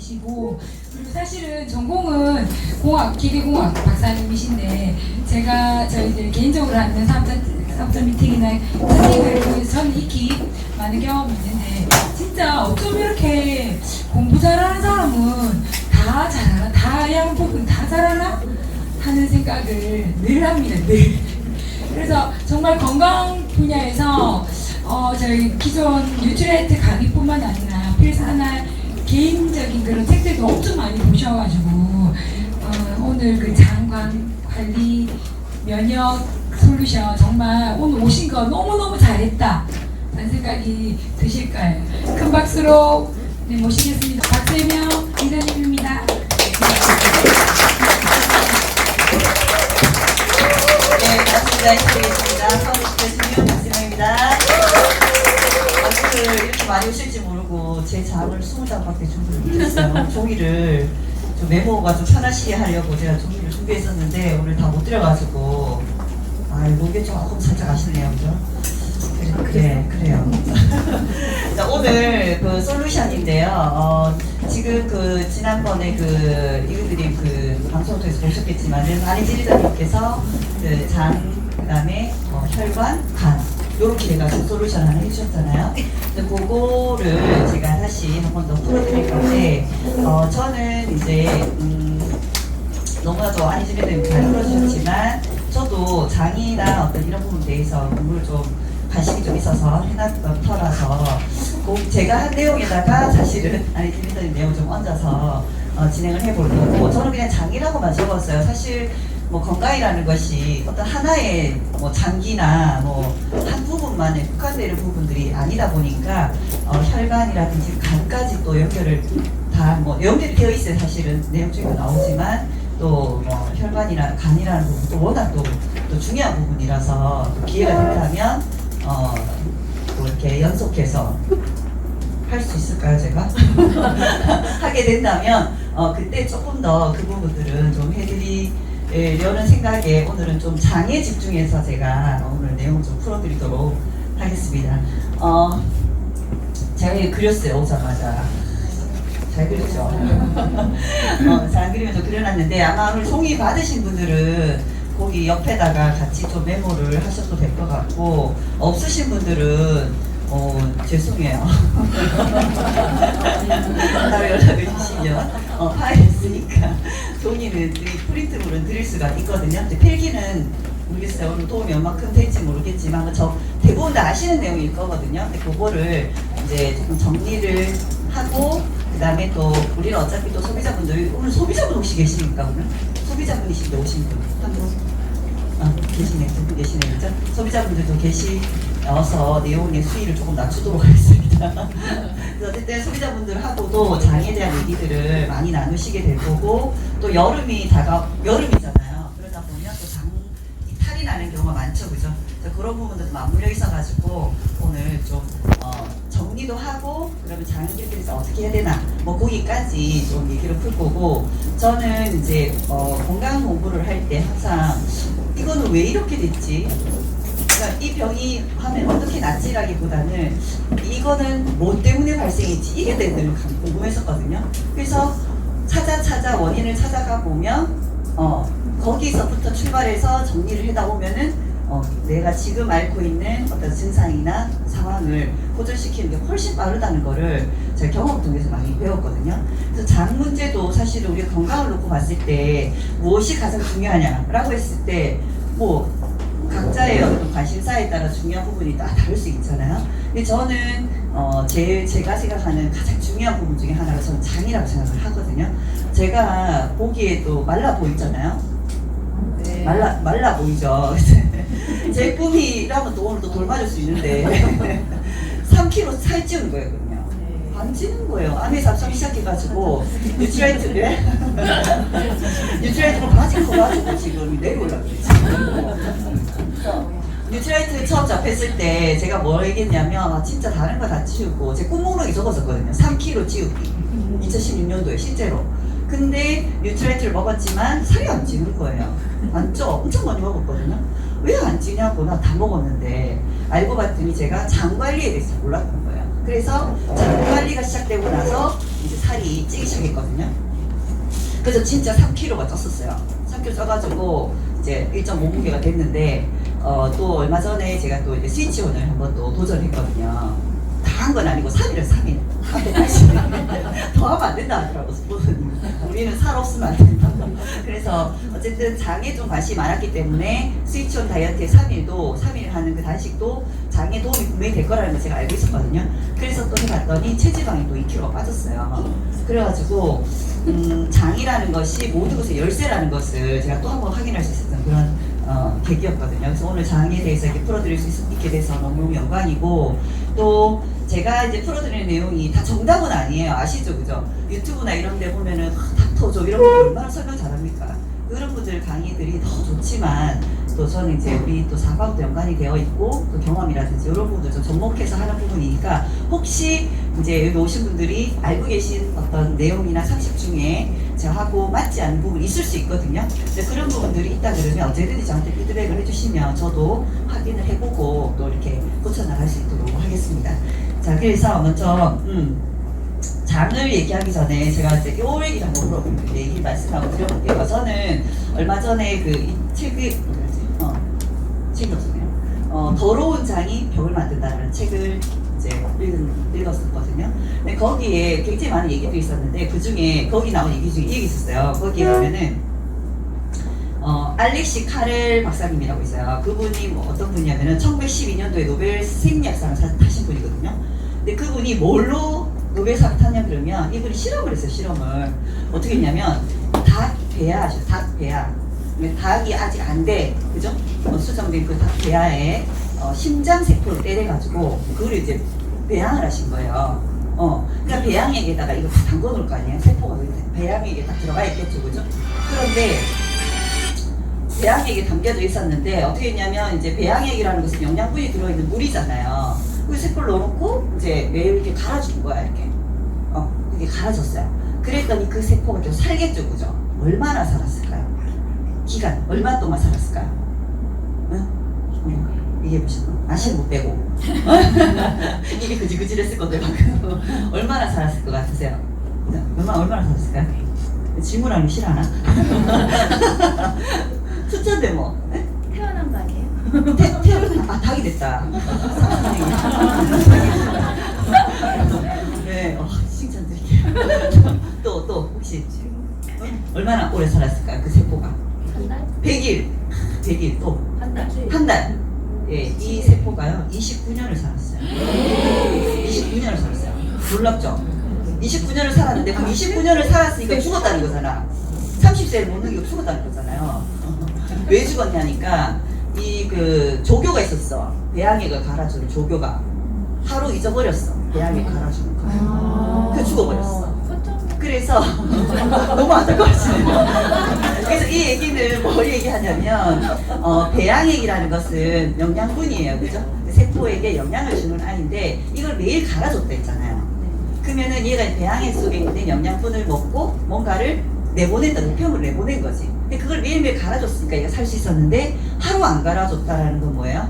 박사님이시고, 그리고 사실은 전공은 기계공학 박사님이신데, 제가 저희들 개인적으로 하는 사업자 미팅이나 선생님을 통해서 저는 익히 많은 경험이 있는데, 진짜 어쩜 이렇게 공부 잘하는 사람은 다 잘하나? 다양한 부분 다 잘하나? 하는 생각을 늘 합니다, 늘. 그래서 정말 건강 분야에서 저희 기존 뉴트리에이트 강의뿐만 아니라 필사나 개인적인 그런 책들도 엄청 많이 보셔가지고 오늘 그 장관 관리 면역 솔루션 정말 오늘 오신 거 너무너무 잘했다 라는 생각이 드실 거예요. 큰 박수로 모시겠습니다. 박세명 이사님입니다. 네, 반갑습니다. 인사드리겠습니다. 서울시대주민 박세명입니다. 박수를 이렇게 많이 오실지 모르고 제 장을 20장밖에 준비를 못했어요. 종이를 좀 메모가 좀 편하시게 하려고 제가 종이를 준비했었는데 오늘 다 못 드려가지고 이게 조금 살짝 아쉽네요, 그죠? 그래요. 자, 오늘 그 솔루션인데요. 지금 그 지난번에 그 이분들이 그 방송을 통해서 보셨겠지만은 안희진리더님께서 그 장, 그다음에 혈관, 간 요렇게 해가지고 솔루션을 하나 해주셨잖아요. 근데 그거를 제가 다시 한 번 더 풀어드릴 건데 저는 이제 너무나도 안희진리더님 잘 풀어주셨지만 저도 장이나 어떤 이런 부분에 대해서 공부를 좀 관심이 좀 있어서 해놨던 터라서 제가 한 내용에다가 사실은 안희진리더님 내용을 좀 얹어서 진행을 해볼 거고 저는 그냥 장이라고만 적었어요. 사실 뭐 건강이라는 것이 어떤 하나의 뭐 장기나 뭐 한 부분만에 국한되는 부분들이 아니다 보니까 혈관이라든지 간까지 또 연결을 다 뭐 연결이 되어 있어요. 사실은 내용 중에 나오지만 또 뭐 혈관이나 간이라는 부분도 워낙 또 중요한 부분이라서 또 기회가 된다면 또 이렇게 연속해서 할 수 있을까요, 제가? 하게 된다면 그때 조금 더 그 부분들은 좀 해드리려는 생각에 오늘은 좀 장에 집중해서 제가 오늘 내용을 좀 풀어드리도록 하겠습니다. 제가 그렸어요, 오자마자. 잘 그렸죠? 잘 그리면서 그려놨는데 아마 오늘 종이 받으신 분들은 거기 옆에다가 같이 좀 메모를 하셔도 될 것 같고 없으신 분들은 죄송해요. 따로 연락을 주시면 파일 쓰니까 종이는 프린트물은 드릴 수가 있거든요. 근데 필기는 모르겠어요. 오늘 도움이 얼마큼 될지 모르겠지만 대부분 다 아시는 내용일 거거든요. 근데 그거를 이제 조금 정리를 하고 그 다음에 또 우리는 어차피 또 소비자분들이 오늘 소비자분 혹시 계십니까? 오늘? 소비자분이신데 오신 분? 한 분? 계시네. 두 분 계시네. 그죠? 소비자분들도 계시어서 내용의 수위를 조금 낮추도록 하겠습니다. 그래서 어쨌든 소비자분들하고도 장에 대한 얘기들을 많이 나누시게 될 거고 또 여름이잖아요. 그러다 보면 또 탈이 나는 경우가 많죠. 그죠? 그래서 그런 부분들도 맞물려 있어가지고 오늘 좀 정리도 하고 그러면 장기들에서 어떻게 해야 되나 뭐 거기까지 좀 얘기를 풀 거고 저는 이제 건강 공부를 할 때 항상 이거는 왜 이렇게 됐지? 그러니까 이 병이 하면 어떻게 낫지라기보다는 이거는 뭐 때문에 발생했지 이게 늘 궁금했었거든요. 그래서 찾아 원인을 찾아가 보면 거기서부터 출발해서 정리를 해다 보면은 내가 지금 앓고 있는 어떤 증상이나 상황을 호전시키는 게 훨씬 빠르다는 거를 제가 경험 통해서 많이 배웠거든요. 그래서 장 문제도 사실 우리가 건강을 놓고 봤을 때 무엇이 가장 중요하냐라고 했을 때 뭐 각자의 어떤 관심사에 따라 중요한 부분이 다 다를 수 있잖아요. 근데 저는 제가 생각하는 가장 중요한 부분 중에 하나가 저는 장이라고 생각을 하거든요. 제가 보기에도 말라 보이잖아요. 네. 말라 보이죠. 제 꿈이라면 또 오늘 또 돌 맞을 수 있는데 3kg 살찌운 거예요. 그러면 안 찌는 거예요. 안에 잡수기 시작해가지고 뉴트라이트를 가지고 가지고 지금 내려올라고 뉴트라이트 처음 잡혔을 때 제가 뭘 얘기했냐면 진짜 다른 거 다 치우고 제 꿈목록에 적었었거든요. 3kg 치우기 2016년도에 실제로. 근데 뉴트라이트를 먹었지만 살이 안 찌는 거예요. 안 쪄. 엄청 많이 먹었거든요. 왜 안 찌냐고 나 다 먹었는데 알고 봤더니 제가 장 관리에 대해서 몰랐던 거예요. 그래서 장 관리가 시작되고 나서 이제 살이 찌기 시작했거든요. 그래서 진짜 3kg가 쪘었어요. 3kg 쪄가지고 이제 일정 몸무게가 됐는데 또 얼마 전에 제가 또 이제 스위치온을 한번 또 도전했거든요. 다 한 건 아니고 3일을 3일. 더 하면 안 된다 하더라고. 우리는 살 없으면 안 된다. 그래서 어쨌든 장에 좀 관심이 많았기 때문에 스위치온 다이어트의 3일 하는 그 단식도 장에 도움이 분명히 될 거라는 걸 제가 알고 있었거든요. 그래서 또 해봤더니 체지방이 또 2kg가 빠졌어요. 그래가지고 장이라는 것이 모든 것의 열쇠라는 것을 제가 또 한 번 확인할 수 있었던 그런 계기였거든요. 그래서 오늘 장에 대해서 이렇게 풀어드릴 수 있게 돼서 너무 영광이고, 또 제가 이제 풀어드리는 내용이 다 정답은 아니에요. 아시죠? 그죠? 유튜브나 이런 데 보면은 닥터죠 이런 분들 얼마나 설명 잘합니까? 그런 분들 강의들이 더 좋지만, 또 저는 이제 우리 또 사과도 연관이 되어 있고 또 경험이라든지 이런 부분들 좀 접목해서 하는 부분이니까, 혹시 이제 여기 오신 분들이 알고 계신 어떤 내용이나 상식 중에 저하고 맞지 않는 부분이 있을 수 있거든요. 근데 그런 부분들이 있다 그러면 언제든지 저한테 피드백을 해주시면 저도 확인을 해보고 또 이렇게 고쳐나갈 수 있도록 하겠습니다. 자, 그래서 먼저 장을 얘기하기 전에 제가 이제 요 얘기를 한번 물어볼게요. 얘기 말씀하고 드려볼게요. 저는 얼마 전에 그 이 책이 책이 없었네요. 더러운 장이 벽을 만든다는 책을 이제 읽었었거든요. 근데 거기에 굉장히 많은 얘기들이 있었는데, 그 중에 거기 나온 얘기 중에 이 얘기 있었어요. 거기에 보면은 알렉시 카렐 박사님이라고 있어요. 그분이 뭐 어떤 분이냐면은 1912년도에 노벨 생리학상을 타신 분이거든요. 근데 그분이 뭘로 노벨상을 탔냐 그러면, 이분이 실험을 했어요. 실험을 어떻게 했냐면 닭 배아죠. 닭 배아. 닭이 아직 안 돼, 그죠? 수정된 그 닭 배아에 심장 세포를 때려가지고 그걸 이제 배양을 하신 거예요. 그러니까 배양액에다가 이거 담궈 놓을 거 아니에요? 세포가 배양액에 딱 들어가 있겠죠, 그죠? 그런데 배양액에 담겨져 있었는데 어떻게 했냐면, 이제 배양액이라는 것은 영양분이 들어있는 물이잖아요. 그 세포를 넣어놓고 이제 매일 이렇게 갈아주는 거야, 이렇게. 이렇게 갈아줬어요. 그랬더니 그 세포가 좀 살겠죠, 그죠? 얼마나 살았을까요? 기간 얼마 동안 살았을까요? 응? 얘기해 보시고 아시는 못 빼고 입이 그질그질했을 건데 방금 얼마나 살았을 것 같으세요? 얼마나 살았을까요? 질문하기 싫어하나? 숫자인데 뭐 태어난 거 아니에요? 태어난 닭이 됐다. 네, 칭찬드릴게요. 또 혹시 얼마나 오래 살았을까요? 그 세포가 한 달? 100일 또 한 달? 예, 이 세포가요 29년을 살았어요. 29년을 살았어요. 놀랍죠? 29년을 살았는데 그 29년을 살았으니까 죽었다는 거잖아. 30세를 못 넘기고 죽었다는 거잖아요. 왜 죽었냐니까, 이 그 조교가 있었어. 배양액을 갈아주는 조교가 하루 잊어버렸어. 배양액 갈아주는 거. 그 죽어버렸어. 그래서 너무 안타까워지네요. 그래서 이 얘기는 뭘 얘기하냐면, 배양액이라는 것은 영양분이에요, 그죠? 세포에게 영양을 주는 아이인데 이걸 매일 갈아줬다 했잖아요. 그러면은 얘가 배양액 속에 있는 영양분을 먹고 뭔가를 내보낸다, 노폐물을 내보낸 거지. 근데 그걸 매일매일 갈아줬으니까 얘가 살 수 있었는데, 하루 안 갈아줬다라는 건 뭐예요?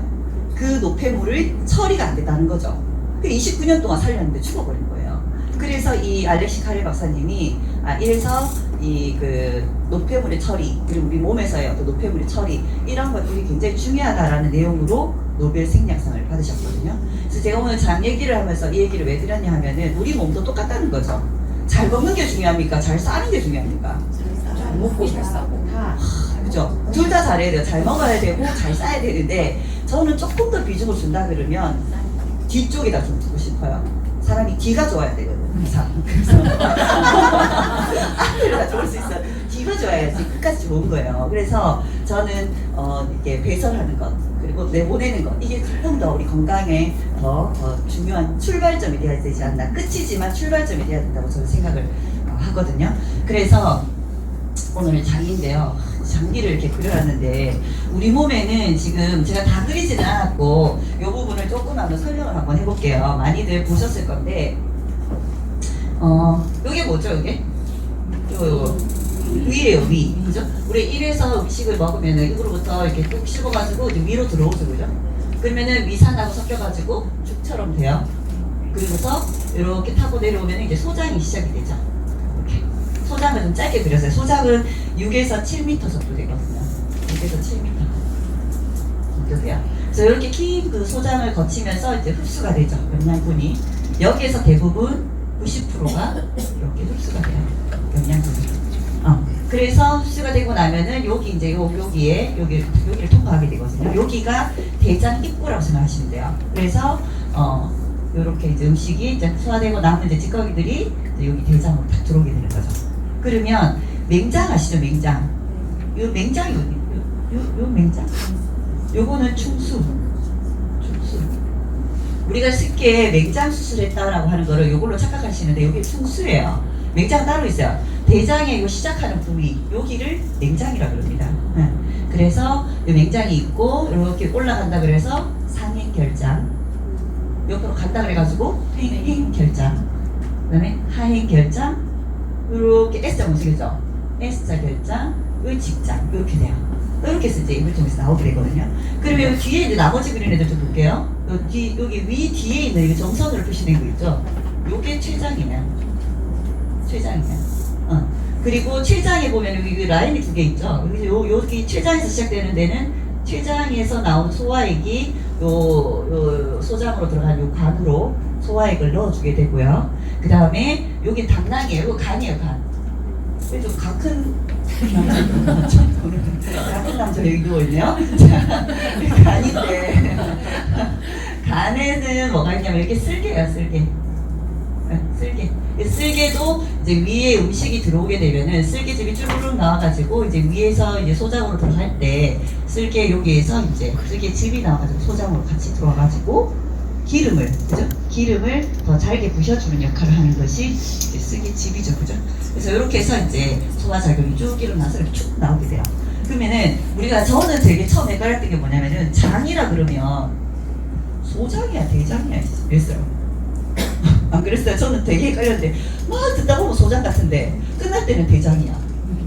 그 노폐물을 처리가 안 됐다는 거죠. 29년 동안 살렸는데 죽어버린 거예요. 그래서 이 알렉시 카렐 박사님이 이래서 이 그 노폐물의 처리, 그리고 우리 몸에서의 어떤 노폐물의 처리, 이런 것들이 굉장히 중요하다라는 내용으로 노벨 생리학상을 받으셨거든요. 그래서 제가 오늘 장 얘기를 하면서 이 얘기를 왜 드렸냐 하면은, 우리 몸도 똑같다는 거죠. 잘 먹는 게 중요합니까? 잘 싸는 게 중요합니까? 잘 먹고 잘 싸고. 그죠? 둘 다 잘해야 돼요. 잘 먹어야 되고 잘 싸야 되는데, 저는 조금 더 비중을 준다 그러면 뒤쪽에다 좀 두고 싶어요. 사람이 뒤가 좋아야 되거든, 항상. 그래서 앞으로 다 좋을 수 있어. 뒤가 좋아야지 끝까지 좋은 거예요. 그래서 저는 이렇게 배설하는 것, 그리고 내보내는 것, 이게 조금 더 우리 건강에 더 중요한 출발점이 돼야 되지 않나. 끝이지만 출발점이 돼야 된다고 저는 생각을 하거든요. 그래서 오늘 장인데요. 장기를 이렇게 그려놨는데, 우리 몸에는 지금 제가 다 그리지는 않았고 이 부분을 조금 한번 설명을 한번 해볼게요. 많이들 보셨을 건데, 요게 뭐죠? 요게? 요 위래요, 위. 그죠? 우리 입에서 음식을 먹으면은 입으로부터 이렇게 뚝 씹어가지고 이제 위로 들어오죠, 그죠? 그러면은 위산하고 섞여가지고 죽처럼 돼요. 그리고서 이렇게 타고 내려오면 이제 소장이 시작이 되죠. 이렇게. 소장을 좀 짧게 그렸어요. 소장은 6에서 7m 정도 되거든요. 6에서 7m 정도 돼요. 그래서 이렇게 긴 그 소장을 거치면서 이제 흡수가 되죠. 영양분이. 여기에서 대부분 90%가 이렇게 흡수가 돼요. 영양분이. 그래서 흡수가 되고 나면은 여기 이제 여기를 통과하게 되거든요. 여기가 대장 입구라고 생각하시면 돼요. 그래서 이렇게 이제 음식이 이제 소화되고 남은 이제 찌꺼기들이 이제 여기 대장으로 딱 들어오게 되는 거죠. 그러면 맹장 아시죠? 맹장. 요 맹장이 요 맹장. 요거는 충수. 우리가 쉽게 맹장 수술했다라고 하는 거를 요걸로 착각하시는데 여기 충수예요. 맹장 따로 있어요. 대장의 요 시작하는 부위 여기를 맹장이라고 그럽니다. 그래서 요 맹장이 있고 이렇게 올라간다 그래서 상행결장, 옆으로 간다 그래가지고 행결장, 그다음에 하행결장, 이렇게 S자 보시겠죠? S자 결장, 요 직장 이렇게 돼요. 이렇게 해서 이제 입을 통해서 나오게 되거든요. 그러면 여기 뒤에 이제 나머지 그린 애들 좀 볼게요. 여기 위 뒤에 있는 이 정선으로 표시된 거 있죠? 요게 췌장이에요. 그리고 췌장에 보면 여기 라인이 두 개 있죠? 여기 췌장에서 시작되는 데는 췌장에서 나온 소화액이 요 소장으로 들어간 요 간으로 소화액을 넣어주게 되고요. 그 다음에 여기 담낭이에요. 이거 간이에요, 간. 좀 가큰 가큰 남자 여기 누워있네요. 간인데 간에는 뭐가 있냐면 이렇게 쓸개예요, 쓸개. 쓸개도 이제 위에 음식이 들어오게 되면은 쓸개즙이 쭈르륵 나와가지고 이제 위에서 이제 소장으로 들어갈 때 쓸개 여기에서 이제 쓸개즙이 나와가지고 소장으로 같이 들어와가지고 기름을 더 잘게 부셔주는 역할을 하는 것이 이제 쓸개즙이죠, 그죠? 그래서 이렇게 해서 이제 소화작용이 쭉 일어나서 이렇게 쭉 나오게 돼요. 그러면은 저는 되게 처음 헷갈렸던 게 뭐냐면은 장이라 그러면 소장이야 대장이야 그랬어요. 안 그랬어요? 저는 되게 헷갈렸는데 막 듣다 보면 소장 같은데 끝날 때는 대장이야.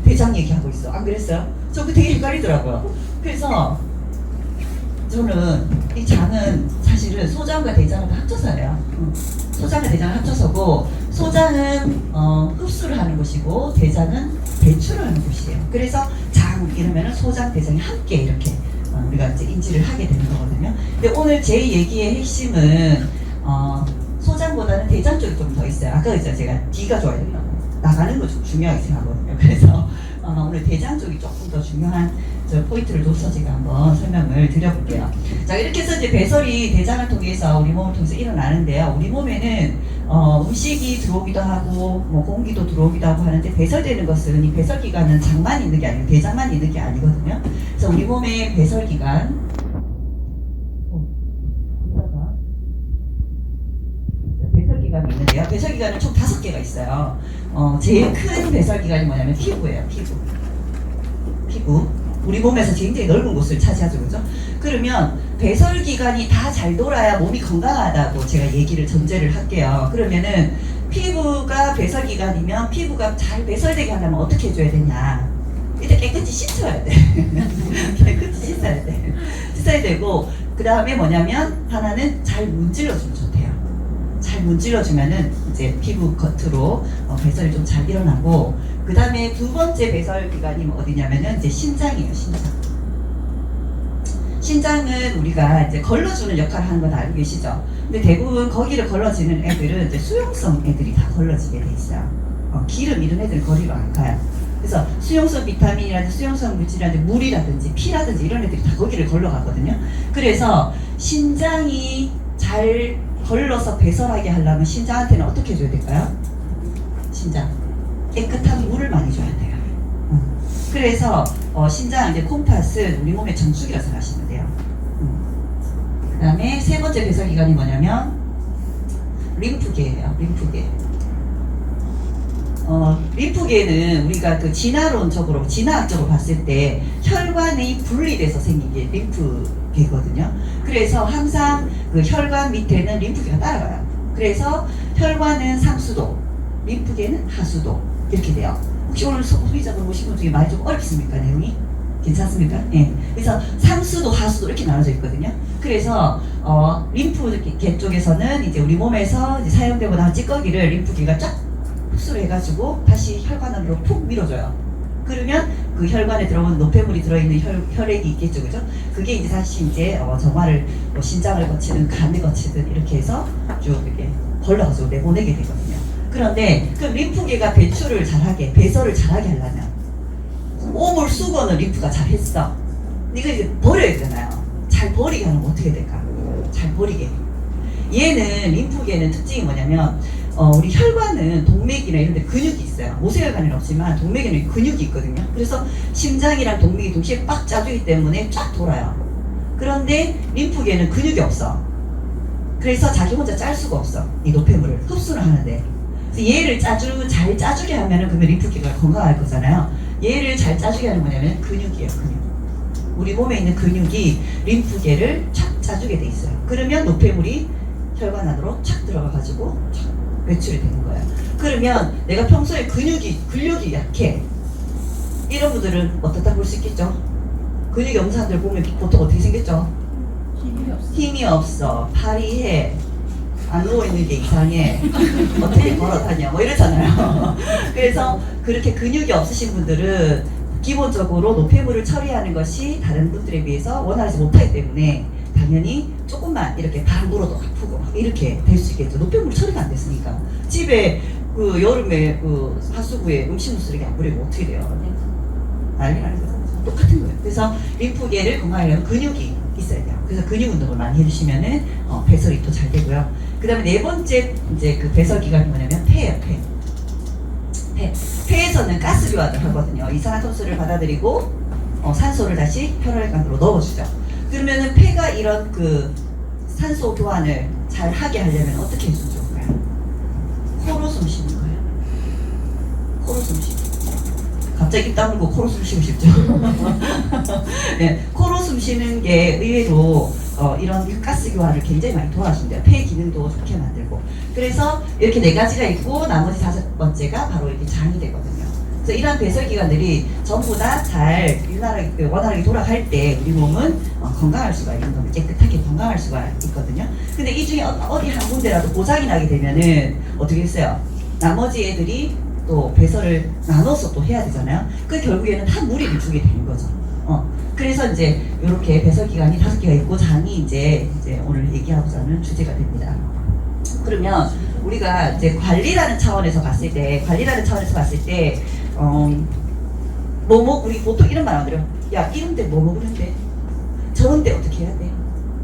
대장 얘기하고 있어. 안 그랬어요? 저 그 되게 헷갈리더라고요. 그래서 저는 이 장은 사실은 소장과 대장을 다 합쳐서 해요. 소장과 대장을 합쳐서고 소장은 흡수를 하는 곳이고 대장은 배출을 하는 곳이에요. 그래서 장 이러면은 소장, 대장이 함께 이렇게 우리가 이제 인지를 하게 되는 거거든요. 근데 오늘 제 얘기의 핵심은 소장보다는 대장 쪽이 좀 더 있어요. 아까 그랬죠, 제가 D가 좋아야 된다고. 나가는 거 좀 중요하게 생각하거든요. 그래서 오늘 대장 쪽이 조금 더 중요한 포인트를 둬서 제가 한번 설명을 드려볼게요. 자, 이렇게 해서 이제 배설이 대장을 통해서 우리 몸을 통해서 일어나는데요. 우리 몸에는 음식이 들어오기도 하고 뭐 공기도 들어오기도 하고 하는데 배설되는 것은 이 배설기관은 장만 있는 게 아니고 대장만 있는 게 아니거든요. 그래서 우리 몸의 배설기관 배설기관이 있는데요. 배설기관은 총 5개가 있어요. 제일 큰 배설기관이 뭐냐면 피부예요. 피부. 우리 몸에서 굉장히 넓은 곳을 차지하죠, 그죠? 그러면 배설기관이 다 잘 돌아야 몸이 건강하다고 제가 얘기를 전제를 할게요. 그러면은 피부가 배설기관이면 피부가 잘 배설되게 하려면 어떻게 해줘야 되냐? 일단 깨끗이 씻어야 돼. 깨끗이 씻어야 돼. 씻어야 되고 그 다음에 뭐냐면 하나는 잘 문질러주면 좋대요. 잘 문질러주면은 이제 피부 겉으로 배설이 좀 잘 일어나고 그 다음에 두 번째 배설기관이 어디냐면은 이제 신장이에요. 신장은 우리가 이제 걸러주는 역할을 하는 건 알고 계시죠? 근데 대부분 거기를 걸러지는 애들은 이제 수용성 애들이 다 걸러지게 돼 있어요. 기름 이런 애들은 거리로 안 가요. 그래서 수용성 비타민이라든지 수용성 물질이라든지 물이라든지 피라든지 이런 애들이 다 거기를 걸러가거든요. 그래서 신장이 잘 걸러서 배설하게 하려면 신장한테는 어떻게 해줘야 될까요? 신장 깨끗한 물을 많이 줘야 돼요. 그래서 신장 이제 콩팥은 우리 몸의 정수기라 생각하시면 돼요. 그 다음에 세 번째 배설기관이 뭐냐면 림프계예요. 림프계는 우리가 그 진화학적으로 봤을 때 혈관이 분리돼서 생긴 게 림프계거든요. 그래서 항상 그 혈관 밑에는 림프계가 따라가요. 그래서 혈관은 상수도, 림프계는 하수도 이렇게 돼요. 혹시 오늘 소비자분 오신 분 중에 많이 좀 어렵습니까, 내용이? 괜찮습니까? 예. 그래서 상수도 하수도 이렇게 나눠져 있거든요. 그래서 림프계 쪽에서는 이제 우리 몸에서 이제 사용되고 나온 찌꺼기를 림프계가 쫙 흡수를 해가지고 다시 혈관 안으로 푹 밀어줘요. 그러면 그 혈관에 들어온 노폐물이 들어있는 혈액이 있겠죠, 그죠? 그게 이제 다시 이제 정화를 신장을 거치든 간을 거치든 이렇게 해서 쭉 이렇게 걸러가지고 내보내게 되거든요. 그런데 그 림프계가 배출을 잘하게, 배설을 잘하게 하려면 오물 수거는 림프가 잘했어. 이거 이제 버려야 되잖아요. 잘 버리게 하면 어떻게 될까? 잘 버리게. 얘는 림프계는 특징이 뭐냐면 우리 혈관은 동맥이나 이런 데 근육이 있어요. 모세혈관에는 없지만 동맥에는 근육이 있거든요. 그래서 심장이랑 동맥이 동시에 빡 짜주기 때문에 쫙 돌아요. 그런데 림프계는 근육이 없어. 그래서 자기 혼자 짤 수가 없어. 이 노폐물을 흡수를 하는데. 그래서 얘를 잘 짜주게 하면은 그러면 림프계가 건강할 거잖아요. 얘를 잘 짜주게 하는 뭐냐면 근육이에요, 근육. 우리 몸에 있는 근육이 림프계를 착 짜주게 돼 있어요. 그러면 노폐물이 혈관 안으로 착 들어가가지고 착 배출이 되는 거예요. 그러면 내가 평소에 근력이 약해. 이런 분들은 어떻다 볼 수 있겠죠? 근육이 없는 사람들 보면 보통 어떻게 생겼죠? 힘이 없어. 팔이 해. 안 누워있는 게 이상해. 어떻게 걸어다녀. 뭐 이러잖아요. 그래서 그렇게 근육이 없으신 분들은 기본적으로 노폐물을 처리하는 것이 다른 분들에 비해서 원활하지 못하기 때문에 당연히 조금만 이렇게 바람 불어도 아프고 이렇게 될 수 있겠죠. 노폐물 처리가 안 됐으니까. 집에 그 여름에 그 하수구에 음식물 쓰레기 안 버리고 어떻게 돼요? 난리 나는 거죠. 똑같은 거예요. 그래서 림프계를 건강하려면 근육이 있어야 돼요. 그래서 근육 운동을 많이 해주시면은 배설이 또 잘 되고요. 그 다음에 네 번째 이제 그 배설 기관이 뭐냐면 폐예요, 폐. 폐에서는 가스 교환을 하거든요. 이산화탄소를 받아들이고 산소를 다시 혈액안으로 넣어주죠. 그러면은 폐가 이런 그 산소 교환을 잘 하게 하려면 어떻게 해주면 좋을까요? 코로 숨 쉬는 거예요. 코로 숨 쉬는. 갑자기 땀 흘고 코로 숨 쉬고 싶죠? 네, 코로 숨 쉬는 게 의외로 이런 가스 교환을 굉장히 많이 도와준대요. 폐 기능도 좋게 만들고. 그래서 이렇게 네 가지가 있고 나머지 다섯 번째가 바로 이렇게 장이 되거든요. 그래서 이러한 배설 기관들이 전부 다 잘 원활하게 돌아갈 때 우리 몸은 건강할 수가 있는 겁니다. 깨끗하게 건강할 수가 있거든요. 근데 이 중에 어디 한 군데라도 고장이 나게 되면은 어떻게 했어요? 나머지 애들이 또 배설을 나눠서 또 해야 되잖아요. 그 결국에는 다 무리를 주게 되는 거죠. 그래서 이제 이렇게 배설 기관이 5개가 있고 장이 이제 오늘 얘기하고자 하는 주제가 됩니다. 그러면 우리가 이제 관리라는 차원에서 봤을 때 우리 보통 이런 말 안 들어요. 야, 이런데 뭐 먹으면 돼? 저런데 어떻게 해야 돼?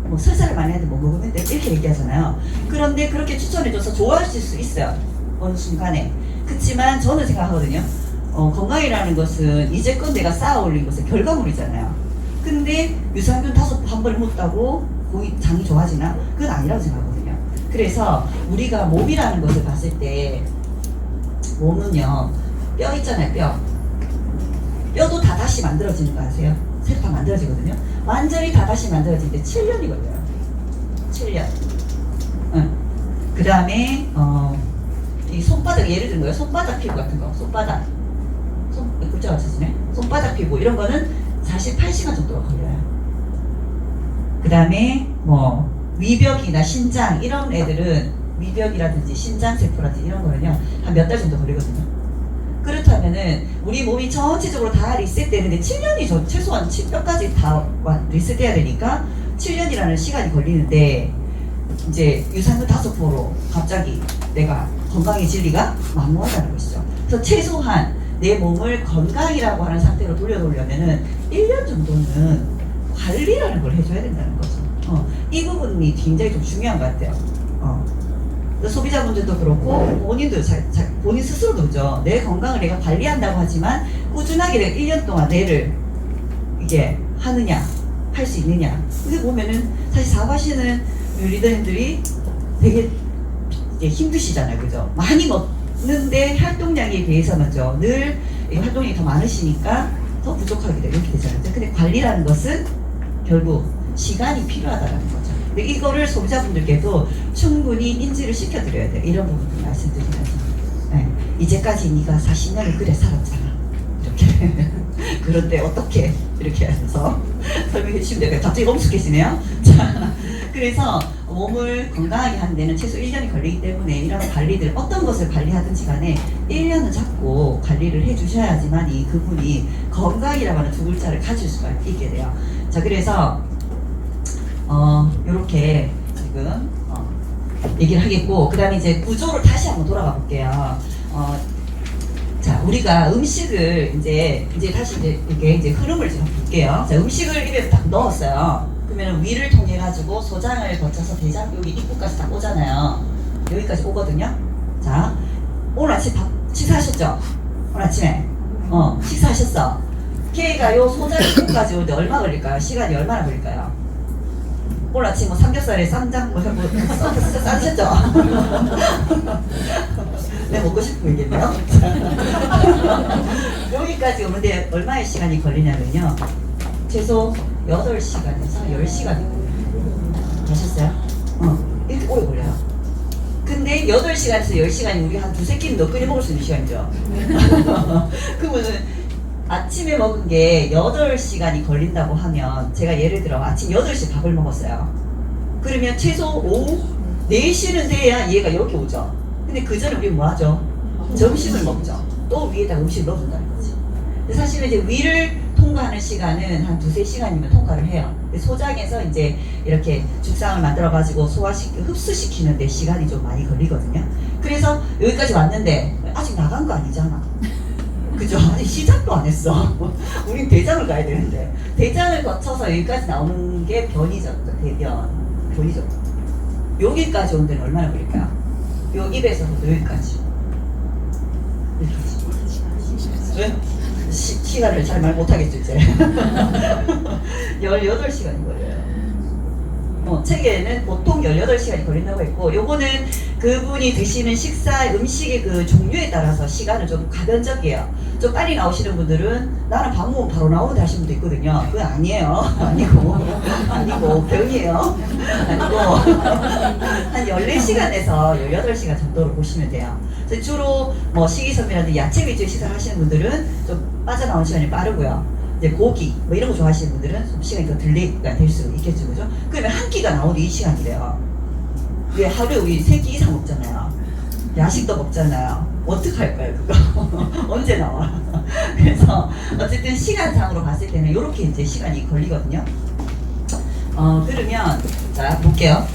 뭐 설사를 많이 하는데 뭐 먹으면 돼? 이렇게 얘기하잖아요. 그런데 그렇게 추천해줘서 좋아하실 수 있어요. 어느 순간에. 그렇지만 저는 생각하거든요. 건강이라는 것은 이제껏 내가 쌓아 올린 것의 결과물이잖아요. 근데 유산균 5번 한 번에 먹다고 장이 좋아지나? 그건 아니라고 생각하거든요. 그래서 우리가 몸이라는 것을 봤을 때 몸은요, 뼈 있잖아요, 뼈도 다 다시 만들어지는 거 아세요? 새로 다 만들어지거든요. 완전히 다 다시 만들어지는데 7년이 걸려요. 7년. 그 다음에 이 손바닥, 예를 들면 손바닥 피부 같은 거, 글자가 찾으네. 손바닥 피부 이런 거는 48시간 정도가 걸려요. 그 다음에 뭐 위벽이나 신장 이런 애들은 위벽이라든지 신장 세포라든지 이런 거는요 한 몇 달 정도 걸리거든요. 그렇다면은 우리 몸이 전체적으로 다 리셋되는데 7년이죠. 최소한 뼈까지 다 리셋돼야 되니까 7년이라는 시간이 걸리는데 이제 유산균 5포로 갑자기 내가 건강해질 리가 만무하다는 것이죠. 그래서 최소한 내 몸을 건강이라고 하는 상태로 돌려놓으려면은 1년 정도는 관리라는 걸 해줘야 된다는 거죠. 이 부분이 굉장히 좀 중요한 것 같아요. 소비자분들도 그렇고 본인도 본인 스스로도 그죠. 내 건강을 내가 관리한다고 하지만 꾸준하게 내가 1년 동안 내를 이게 하느냐, 할 수 있느냐. 그게 보면은 사실 사업하시는 리더님들이 되게 이제 힘드시잖아요, 그죠? 많이 먹는데 활동량에 비해서는요, 늘 활동량이 더 많으시니까 더 부족하게 되고 이렇게 되잖아요. 근데 관리라는 것은 결국 시간이 필요하다는 거죠. 근데 이거를 소비자분들께도 충분히 인지를 시켜드려야 돼요. 이런 부분들 말씀드리면서. 네. 이제까지 네가 40년을 그래 살았잖아. 이렇게 그런데 어떻게 이렇게 해서 설명해 주시면 돼요. 갑자기 엄숙해지네요. 자, 그래서 몸을 건강하게 하는 데는 최소 1년이 걸리기 때문에 이런 관리들 어떤 것을 관리하든지 간에 1년은 잡고 관리를 해 주셔야지만 이 그분이 건강이라고 하는 두 글자를 가질 수가 있게 돼요. 자, 그래서 요렇게 지금 얘기를 하겠고, 그 다음에 이제 구조를 다시 한번 돌아가 볼게요. 자, 우리가 음식을 이제 다시 이렇게 이제 흐름을 좀 볼게요. 자, 음식을 입에 딱 넣었어요. 그러면 위를 통해 가지고 소장을 거쳐서 대장 여기 입구까지 딱 오잖아요. 여기까지 오거든요. 자, 오늘 아침 밥 식사하셨죠? 오늘 아침에 식사하셨어. 걔가 요 소장 입구까지 오는데 얼마 걸릴까요? 시간이 얼마나 걸릴까요? 오늘 아침 뭐 삼겹살에 쌈장 싸드셨죠? 내가 먹고 싶은 얘기인데요. 여기까지 오는데 얼마의 시간이 걸리냐면요, 최소 8시간에서 10시간 가셨어요? 이렇게 오래 걸려요. 근데 8시간에서 10시간이 우리 한 두세 끼는 더 끓여 먹을 수 있는 시간이죠. 그러면은 아침에 먹은 게 8시간이 걸린다고 하면, 제가 예를 들어 아침 8시 밥을 먹었어요. 그러면 최소 오후 4시는 돼야 얘가 여기 오죠. 근데 그 전에 우리 뭐 하죠? 점심을 먹죠. 또 위에다 음식을 넣어준다는 거지. 근데 사실은 이제 위를 통과하는 시간은 한 두세 시간이면 통과를 해요. 근데 소장에서 이제 이렇게 죽상을 만들어가지고 흡수시키는데 시간이 좀 많이 걸리거든요. 그래서 여기까지 왔는데 아직 나간 거 아니잖아. 그죠? 아직 시작도 안 했어. 우린 대장을 가야 되는데, 대장을 거쳐서 여기까지 나오는 게 변이죠. 변이죠. 여기까지 온 데는 얼마나 걸릴까요? 요 입에서부터 여기까지. 왜? 시간을 잘 말 못하겠죠, 이제. 18시간이 걸려요. 책에는 보통 18시간이 걸린다고 했고, 요거는 그분이 드시는 식사 음식의 그 종류에 따라서 시간을 좀 가변적이에요. 좀 빨리 나오시는 분들은 나는 밥 먹으면 바로 나오는데 하시는 분도 있거든요. 그건 아니에요. 아니고 병이에요. 아니고 한 14시간에서 18시간 정도로 보시면 돼요. 그래서 주로 뭐 식이섬유라든지 야채 위주의 식사를 하시는 분들은 좀 빠져나오는 시간이 빠르고요. 이제 고기 뭐 이런 거 좋아하시는 분들은 좀 시간이 더 딜레이가 될 수 있겠죠, 그죠? 그러면 한 끼가 나오는 이 시간이래요. 왜 하루에 우리 3끼 이상 먹잖아요. 야식도 먹잖아요. 어떡할 거예요, 그거? 언제 나와? 그래서 어쨌든 시간상으로 봤을 때는 이렇게 이제 시간이 걸리거든요. 그러면 자 볼게요.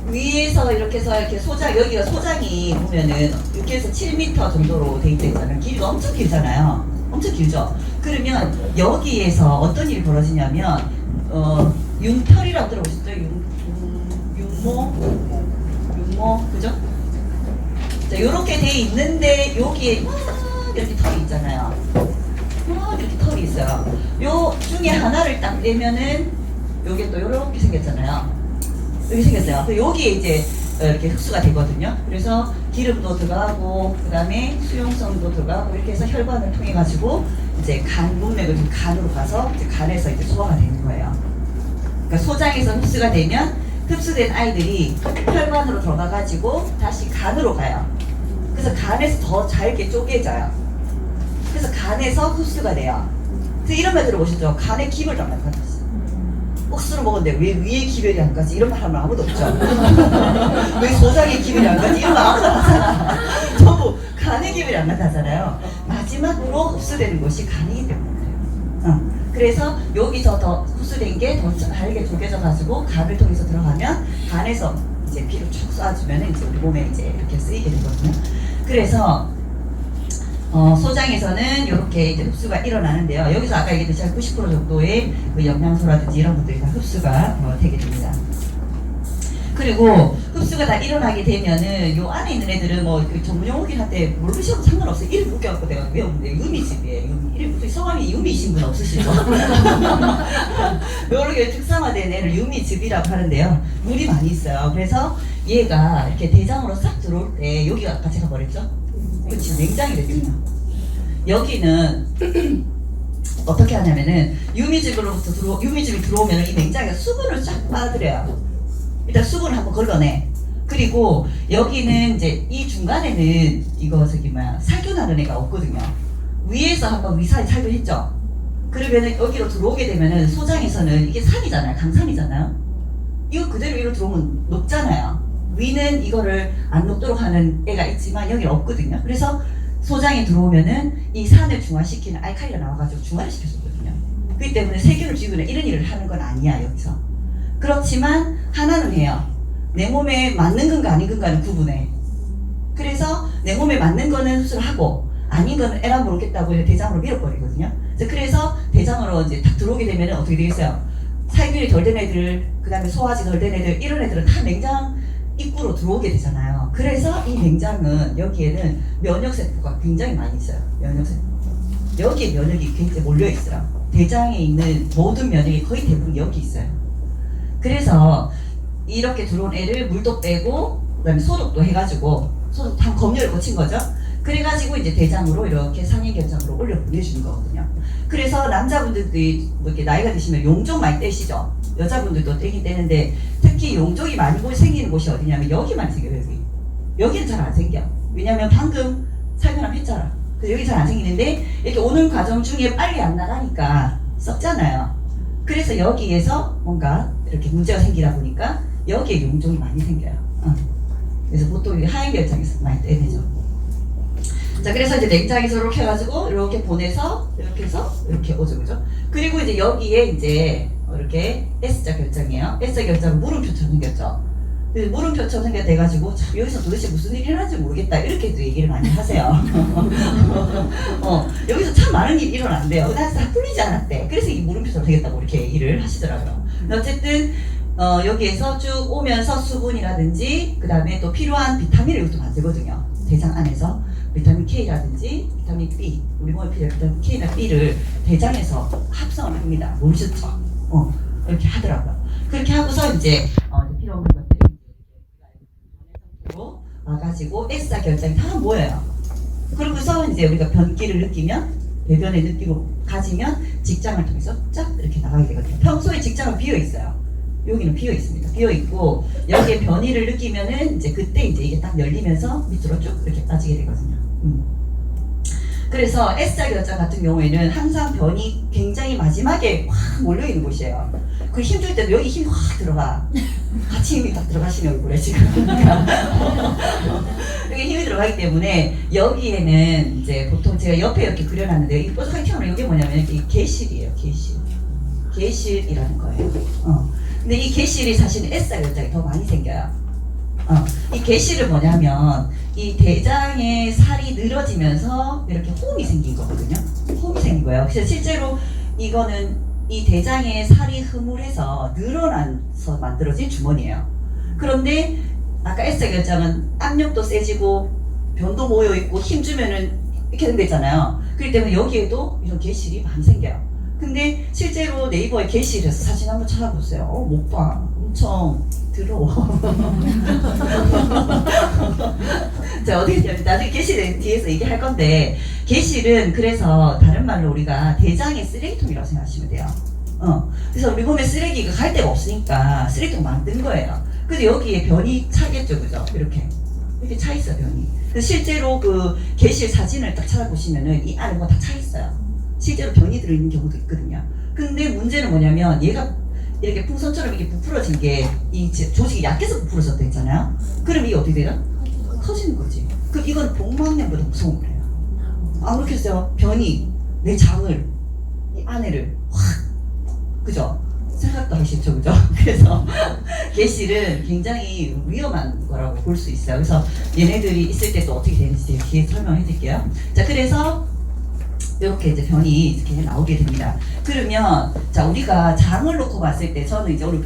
위에서 이렇게 해서 이렇게 소장, 여기가 소장이 보면은 6에서 7m 정도로 돼 있잖아요. 길이가 엄청 길잖아요. 엄청 길죠? 그러면 여기에서 어떤 일이 벌어지냐면, 융털이라고 들어보셨죠? 융모, 그죠? 자, 요렇게 돼 있는데, 여기에 이렇게 털이 있잖아요. 이렇게 털이 있어요. 요 중에 하나를 딱 떼면은, 요게 또 요렇게 생겼잖아요. 여기 생겼어요. 여기에 이제 이렇게 흡수가 되거든요. 그래서 기름도 들어가고, 그 다음에 수용성도 들어가고, 이렇게 해서 혈관을 통해 가지고 이제 문맥을 간으로 가서 이제 간에서 이제 소화가 되는 거예요. 그러니까 소장에서 흡수가 되면 흡수된 아이들이 혈관으로 들어가 가지고 다시 간으로 가요. 그래서 간에서 더 잘게 쪼개져요. 그래서 간에서 흡수가 돼요. 그래서 이런 말 들어보셨죠? 간에 기별도 안 나타났어요. 억수로 먹었는데 왜 위에 기별이 안 가지? 이런 말 하면 아무도 없죠. 왜 소장에 기별이 안 가지? 이런 말 아무도 안 하잖아. 전부 간에 기별이 안 나타나잖아요. 마지막으로 흡수되는 것이 간이기 때문에 그래요. 그래서 여기서 더 흡수된 게 더 잘게 쪼개져 가지고 간을 통해서 들어가면 간에서 이제 피를 쭉 쏴주면 이제 우리 몸에 이제 이렇게 쓰이게 되거든요. 그래서 소장에서는 이렇게 이제 흡수가 일어나는데요. 여기서 아까 얘기했듯이 한 90% 정도의 그 영양소라든지 이런 것들이 다 흡수가 되게 됩니다. 그리고 흡수가 다 일어나게 되면은 요 안에 있는 애들은 뭐 그 전문용어긴 한데 모르셔도 상관없어요. 이름 묶여갖고 내가 외웠는데 유미집이에요. 이름 성함이 유미이신 분 없으시죠? 요렇게 특성화된 애를 유미즙이라고 하는데요. 물이 많이 있어요. 그래서 얘가 이렇게 대장으로 싹 들어올 때 여기가 아까 제가 뭐랬죠? 그치, 냉장이 됐잖아. 여기는 어떻게 하냐면은 유미즙이 들어오면 이 냉장이가 수분을 쫙 빨아들여요. 일단 수분을 한번 걸러내. 그리고 여기는 이제 이 중간에는 이거 살균하는 애가 없거든요. 위에서 한번 위산이 살균했죠. 그러면은 여기로 들어오게 되면은 소장에서는 이게 산이잖아요. 강산이잖아요. 이거 그대로 위로 들어오면 녹잖아요. 위는 이거를 안 녹도록 하는 애가 있지만 여기 없거든요. 그래서 소장에 들어오면은 이 산을 중화시키는 알칼리가 나와가지고 중화를 시켜줬거든요. 그렇기 때문에 세균을 죽이거나 이런 일을 하는 건 아니야 여기서. 그렇지만 하나는 해요. 내 몸에 맞는 건가 아닌 건가는 구분해. 그래서 내 몸에 맞는 거는 수술하고 아닌 거는 에라 모르겠다고 대장으로 밀어버리거든요. 그래서 대장으로 이제 딱 들어오게 되면 어떻게 되겠어요? 살균이 덜 된 애들, 그 다음에 소화지 덜 된 애들, 이런 애들은 다 냉장 입구로 들어오게 되잖아요. 그래서 이 냉장은 여기에는 면역세포가 굉장히 많이 있어요. 면역세포. 여기에 면역이 굉장히 몰려있어요. 대장에 있는 모든 면역이 거의 대부분 여기 있어요. 그래서 이렇게 들어온 애를 물도 빼고 그 다음에 소독도 해가지고 소독 한 검열을 거친 거죠. 그래가지고 이제 대장으로 이렇게 상해결장으로 올려 보내주는 거거든요. 그래서 남자분들이 뭐 이렇게 나이가 드시면 용종 많이 떼시죠. 여자분들도 떼긴 떼는데 특히 용종이 많이 생기는 곳이 어디냐면 여기만 생겨요. 여기는 잘 안 생겨. 왜냐면 방금 살균함 했잖아. 그래서 여기 잘 안 생기는데 이렇게 오는 과정 중에 빨리 안 나가니까 썩잖아요. 그래서 여기에서 뭔가 이렇게 문제가 생기다 보니까 여기에 용종이 많이 생겨요. 그래서 보통 하얀 결장에서 많이 떼내죠. 자, 그래서 이제 냉장에서 이렇게 해가지고 이렇게 보내서 이렇게 해서 이렇게 오죠, 그죠? 그리고 이제 여기에 이제 이렇게 S자 결장이에요. S자 결장은 물음표처럼 생겼죠. 그래서 물음표처럼 생겨돼가지고 참 여기서 도대체 무슨 일이 일어날지 모르겠다 이렇게도 얘기를 많이 하세요. 여기서 참 많은 일이 일어난대요. 나 다 풀리지 않았대. 그래서 이 물음표처럼 생겼다고 이렇게 얘기를 하시더라고요. 근데 어쨌든 여기에서 쭉 오면서 수분이라든지 그 다음에 또 필요한 비타민을 이것도 만들거든요. 대장 안에서 비타민 K라든지 비타민 B, 우리 몸에 필요한 비타민 K나 B를 대장에서 합성을 합니다. 모르셨죠? 이렇게 하더라고요. 그렇게 하고서 이제 필요한 것들이 상태로 와가지고 S자 결장이 다 모여요. 그러고서 이제 우리가 변기를 느끼면 배변의 느낌을 가지면 직장을 통해서 쫙 이렇게 나가게 되거든요. 평소에 직장은 비어 있어요. 여기는 비어 있습니다. 비어 있고 여기에 변이를 느끼면은 이제 그때 이제 이게 딱 열리면서 밑으로 쭉 이렇게 빠지게 되거든요. 그래서 S자 결장 같은 경우에는 항상 변이 굉장히 마지막에 확 몰려 있는 곳이에요. 그 힘줄 때도 여기 힘이 확 들어가. 같이 힘이 딱 들어가시는 얼굴에 지금. 여기 힘이 들어가기 때문에 여기에는 이제 보통 제가 옆에 이렇게 그려놨는데 이 뾰족하게 튀어나오는 이게 뭐냐면 이 개실이에요. 개실. 개실이라는 거예요. 근데 이 개실이 사실은 S자 결장이 더 많이 생겨요. 이 개실은 뭐냐면 이 대장의 살이 늘어지면서 이렇게 홈이 생긴 거거든요. 홈이 생긴 거예요. 그래서 실제로 이거는 이 대장의 살이 흐물해서 늘어나서 만들어진 주머니예요. 그런데 아까 S자 결장은 압력도 세지고 변도 모여 있고 힘 주면은 이렇게 생겼잖아요. 그렇기 때문에 여기에도 이런 개실이 많이 생겨요. 근데 실제로 네이버에 게시해서 사진 한번 찾아보세요. 못 봐. 엄청 더러워. 자, 어디냐면 나중에 게시를 뒤에서 얘기할 건데 게실은 그래서 다른 말로 우리가 대장의 쓰레기통이라고 생각하시면 돼요. 그래서 우리 몸에 쓰레기가 갈 데가 없으니까 쓰레기통 만든 거예요. 근데 여기에 변이 차겠죠, 그죠? 이렇게 차 있어 변이. 그래서 실제로 그 게실 사진을 딱 찾아보시면은 이 안에 뭐가 다 차 있어요. 실제로 변이 들어있는 경우도 있거든요. 근데 문제는 뭐냐면 얘가 이렇게 풍선처럼 이게 부풀어진 게 이 조직이 약해서 부풀어졌다 했잖아요. 그럼 이게 어떻게 돼요? 터지는 거지. 그럼 이건 복막염보다 무서운 거예요. 아무렇게 해서 변이 내 장을 이 안에를 확 그죠? 생각도 하기 싫죠, 그죠? 그래서 개실은 굉장히 위험한 거라고 볼 수 있어요. 그래서 얘네들이 있을 때 또 어떻게 되는지 뒤에 설명해 드릴게요. 자, 그래서 이렇게 이제 변이 이렇게 나오게 됩니다. 그러면 자, 우리가 장을 놓고 봤을 때 저는 이제 오늘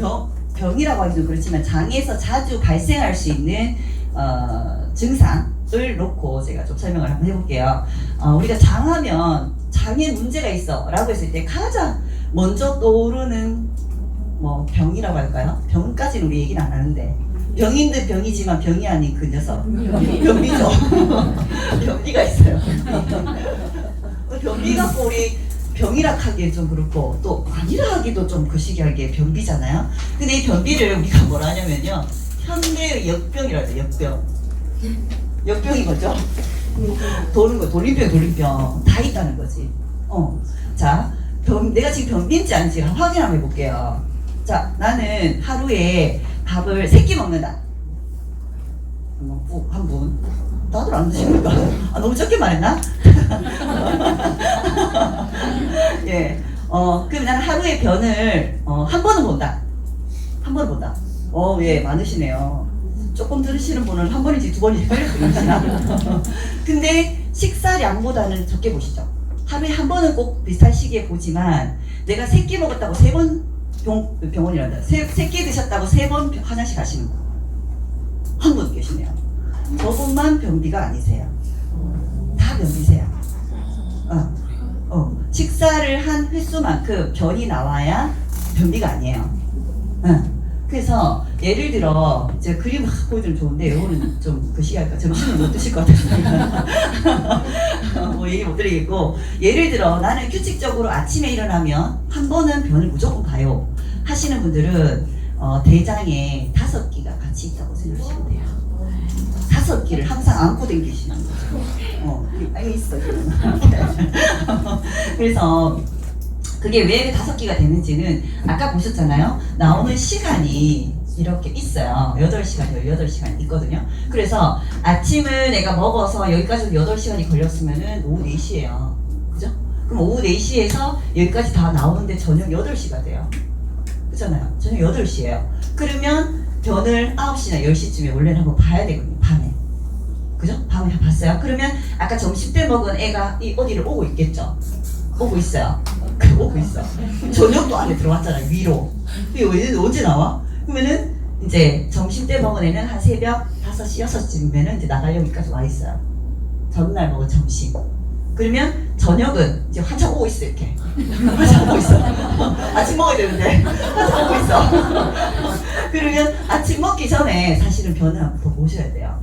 병이라고 하기도 그렇지만 장에서 자주 발생할 수 있는 증상을 놓고 제가 좀 설명을 한번 해볼게요. 우리가 장하면 장에 문제가 있어 라고 했을 때 가장 먼저 떠오르는 뭐 병이라고 할까요? 병까지는 우리 얘기는 안 하는데 병인들 병이지만 병이 아닌 그 녀석 변비죠. 변비가 있어요. 변비 갖고 우리 병이라 하기엔 좀 그렇고 또 아니라 하기도 좀 거시기하게 변비잖아요. 근데 이 변비를 우리가 뭐라 하냐면요 현대의 역병이라고 해요. 역병. 역병인 거죠. 도는 거 돌림병 다 있다는 거예요. 내가 지금 변비인지 아닌지 확인 한번 해볼게요. 자, 나는 하루에 밥을 3끼 먹는다. 한 분. 다들 안 드십니까? 아, 너무 적게 말했나? 예. 그럼 나는 하루에 변을 한 번은 본다. 한 번 본다. 예, 많으시네요. 조금 들으시는 분은 한 번인지 두 번인지 빨리 들으시나? 근데 식사량보다는 적게 보시죠. 하루에 한 번은 꼭 비슷한 시기에 보지만 내가 3끼 먹었다고 3번 병원이란다. 3끼 드셨다고 3번 화장실 가시는 분. 한 분 계시네요. 저분만 변비가 아니세요. 다 변비세요. 식사를 한 횟수만큼 변이 나와야 변비가 아니에요. 그래서 예를 들어 제가 그림 막 보여드리면 좋은데 이거는 좀 그 시간이니까 점심을 못 드실 것 같아서 뭐 얘기 못 드리겠고, 예를 들어 나는 규칙적으로 아침에 일어나면 한 번은 변을 무조건 봐요 하시는 분들은 대장에 5끼가 같이 있다고 생각하시면 돼요. 5끼를 항상 안고 다니시는 거죠. 있어. 그래서 그게 왜 5끼가 되는지는 아까 보셨잖아요. 나오는 시간이 이렇게 있어요. 8시간, 18시간 있거든요. 그래서 아침을 내가 먹어서 여기까지 8시간이 걸렸으면은 오후 4시예요. 그죠? 그럼 오후 4시에서 여기까지 다 나오는데 저녁 8시가 돼요. 그렇잖아요. 저녁 8시예요. 그러면 변을 9시나 10시쯤에 원래는 한번 봐야 되거든요. 밤에. 그죠? 밤에 봤어요. 그러면 아까 점심 때 먹은 애가 어디를 오고 있겠죠? 오고 있어요. 오고 있어. 저녁도 안에 들어왔잖아요. 위로. 얘는 언제 나와? 그러면은 이제 점심 때 먹은 애는 한 새벽 5시, 6시쯤이면은 이제 나갈 여기까지 와 있어요. 전날 먹은 점심. 그러면 저녁은 이제 한참 오고 있어, 이렇게. 한참 오고 있어. 아침 먹어야 되는데 한참 오고 있어. 그러면 아침 먹기 전에 사실은 변을 한번 더 보셔야 돼요.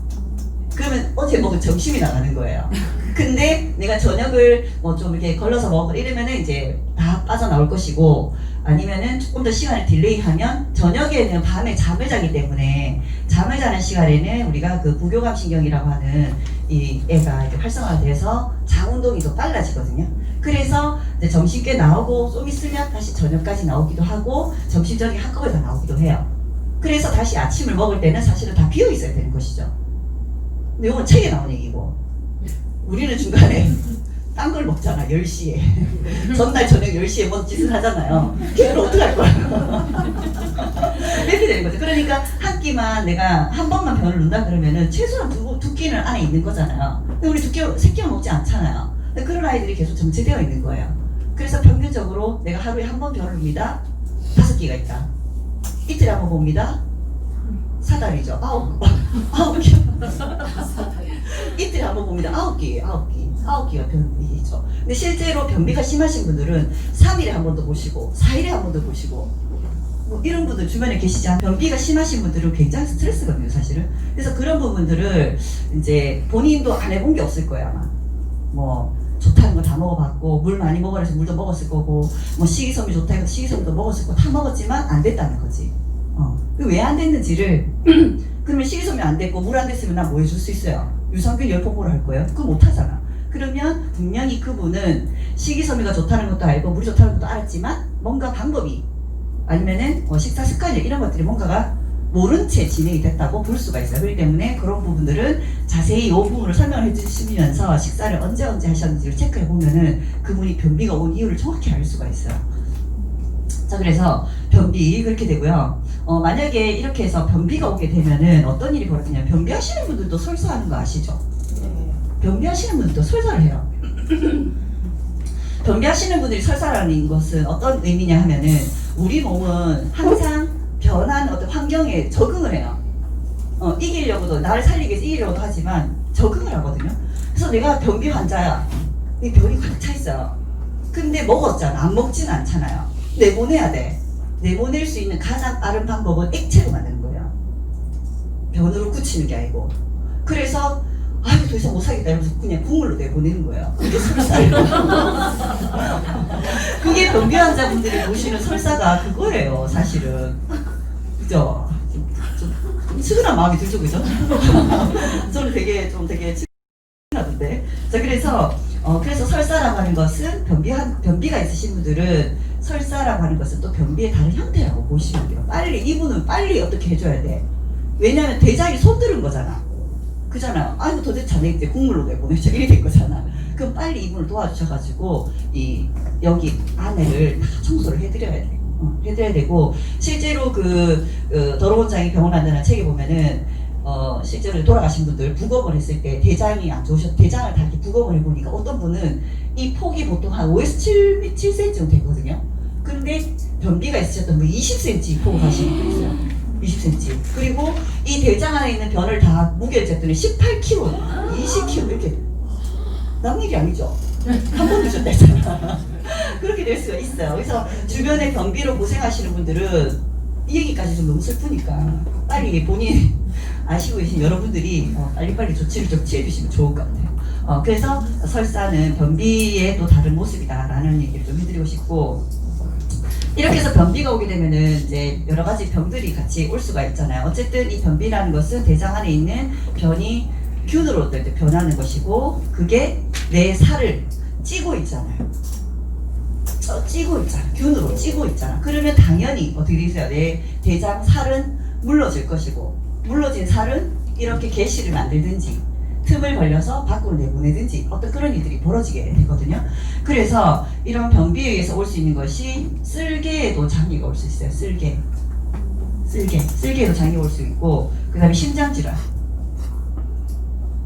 그러면 어제 먹은 점심이 나가는 거예요. 근데 내가 저녁을 뭐 좀 이렇게 걸러서 먹고 이러면은 이제 다 빠져나올 것이고, 아니면은 조금 더 시간을 딜레이하면 저녁에는 밤에 잠을 자기 때문에 잠을 자는 시간에는 우리가 그 부교감 신경이라고 하는 이 애가 이렇게 활성화가 돼서 장 운동이 더 빨라지거든요. 그래서 이제 점심 꽤 나오고 좀 있으면 다시 저녁까지 나오기도 하고 점심 저녁이 한꺼번에 다 나오기도 해요. 그래서 다시 아침을 먹을 때는 사실은 다 비어 있어야 되는 것이죠. 근데 이건 책에 나온 얘기고, 우리는 중간에 딴 걸 먹잖아. 10시에 전날 저녁 10시에 뭔 짓을 하잖아요. 걔는 어떡할 거야. 이렇게 되는 거죠. 그러니까 한 끼만 내가 한 번만 변을 넣는다 그러면은 최소한 두 끼는 안에 있는 거잖아요. 근데 우리 3끼만 먹지 않잖아요. 근데 그런 아이들이 계속 정체되어 있는 거예요. 그래서 평균적으로 내가 하루에 한 번 변을 봅니다. 5끼가 있다. 이틀에 한 번 봅니다. 사달이죠. 9끼. 이틀에 한 번 봅니다. 9끼가 변비죠. 근데 실제로 변비가 심하신 분들은 3일에 한 번 더 보시고 4일에 한 번 더 보시고 뭐 이런 분들 주변에 계시지 않아요? 변비가 심하신 분들은 굉장히 스트레스거든요, 사실은. 그래서 그런 부분들을 이제 본인도 안 해본 게 없을 거예요, 아마. 뭐 좋다는 거 다 먹어봤고, 물 많이 먹으라 해서 물도 먹었을 거고, 뭐 식이섬유 좋다 해서 식이섬유도 먹었을 거고, 다 먹었지만 안 됐다는 거지. 왜 안 됐는지를 그러면 식이섬유 안 됐고 물 안 됐으면 나 뭐 해줄 수 있어요? 유산균 열포보를 할 거예요? 그거 못 하잖아. 그러면 분명히 그분은 식이섬유가 좋다는 것도 알고 물이 좋다는 것도 알았지만 뭔가 방법이 아니면은 식사 습관이 이런 것들이 뭔가가 모른 채 진행이 됐다고 볼 수가 있어요. 그렇기 때문에 그런 부분들은 자세히 이 부분을 설명을 해주시면서 식사를 언제 하셨는지를 체크해 보면은 그분이 변비가 온 이유를 정확히 알 수가 있어요. 자, 그래서 변비 그렇게 되고요. 만약에 이렇게 해서 변비가 오게 되면은 어떤 일이 벌어지냐면, 변비하시는 분들도 설사하는 거 아시죠? 변비하시는 분들도 설사를 해요. 변비하시는 분들이 설사라는 것은 어떤 의미냐 하면은, 우리 몸은 항상 변하는 어떤 환경에 적응을 해요. 이기려고도, 나를 살리기 위해서 이기려고도 하지만 적응을 하거든요. 그래서 내가 변비 환자야. 이 병이 가득 차 있어요. 근데 먹었잖아. 안 먹지는 않잖아요. 내보내야 돼. 내보낼 수 있는 가장 빠른 방법은 액체로 만드는 거예요. 변으로 굳히는 게 아니고. 그래서 아유 더 이상 못 살겠다 이러면서 그냥 국물로 내보내는 거예요. 그게 설사예요. 그게 변비 환자분들이 보시는 설사가 그거예요, 사실은. 그죠? 좀 측은한 마음이 들죠, 그죠? 저는 되게 측은하던데. 자, 그래서 그래서 설사라고 하는 것은 변비가 있으신 분들은 설사라고 하는 것은 또 변비의 다른 형태라고 보시면 돼요. 이분은 빨리 어떻게 해줘야 돼. 왜냐하면 대장이 손들은 거잖아. 그잖아. 아이고 도대체 자네 이제 국물로 왜 보내줘 이래 될 거잖아. 그럼 빨리 이분을 도와주셔가지고 여기 안에를 다 청소를 해드려야 돼. 해드려야 되고 실제로 더러운 장이 병을 만드는 책에 보면은 실제로 돌아가신 분들 부검을 했을 때 대장이 안 좋으셔 대장을 다 이렇게 부검을 해보니까 어떤 분은 이 폭이 보통 한 5에서 7cm 정도 되거든요. 근데 변비가 있으셨던 분 20cm 폭을 가시는 분이 있어요. 20cm. 그리고 이 대장 안에 있는 변을 다 무게를 쟀더니 18kg, 20kg 이렇게 남 얘기 아니죠? 한 번 드셨다 했잖아. 그렇게 될 수가 있어요. 그래서 주변에 변비로 고생하시는 분들은 이 얘기까지 좀 너무 슬프니까 빨리 본인 아시고 계신 여러분들이 빨리빨리 조치를 좀 취해주시면 좋을 것 같아요. 그래서 설사는 변비의 또 다른 모습이다라는 얘기를 좀 해드리고 싶고 이렇게 해서 변비가 오게 되면은 이제 여러 가지 병들이 같이 올 수가 있잖아요. 어쨌든 이 변비라는 것은 대장 안에 있는 변이 균으로 어떨 때 변하는 것이고 그게 내 살을 찌고 있잖아요. 찌고 있잖아. 균으로 찌고 있잖아. 그러면 당연히 어떻게 되세요? 내 대장 살은 물러질 것이고 물러진 살은 이렇게 개시를 만들든지 틈을 벌려서 밖으로 내보내든지 어떤 그런 일들이 벌어지게 되거든요. 그래서 이런 변비에 의해서 올 수 있는 것이 쓸개에도 장애가 올 수 있어요. 쓸개에도 장애가 올 수 있고 그 다음에 심장질환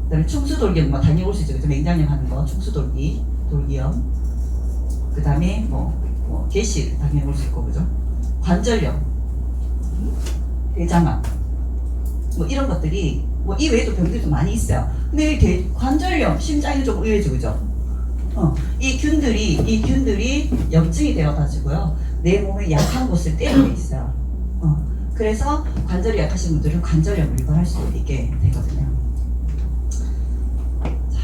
그 다음에 충수돌기염 당연히 올 수 있죠. 그래서 맹장염 하는 거 돌기염 그 다음에 개실 당연히 올 수 있고 그죠? 관절염 대장암 이런 것들이 이 외에도 병들이 좀 많이 있어요. 근데 이 관절염, 심장이 좀 의외죠, 그죠? 이 균들이 염증이 되어가지고요, 내 몸의 약한 곳을 때리고 있어요. 그래서 관절이 약하신 분들은 관절염을 유발할 수 있게 되거든요. 자,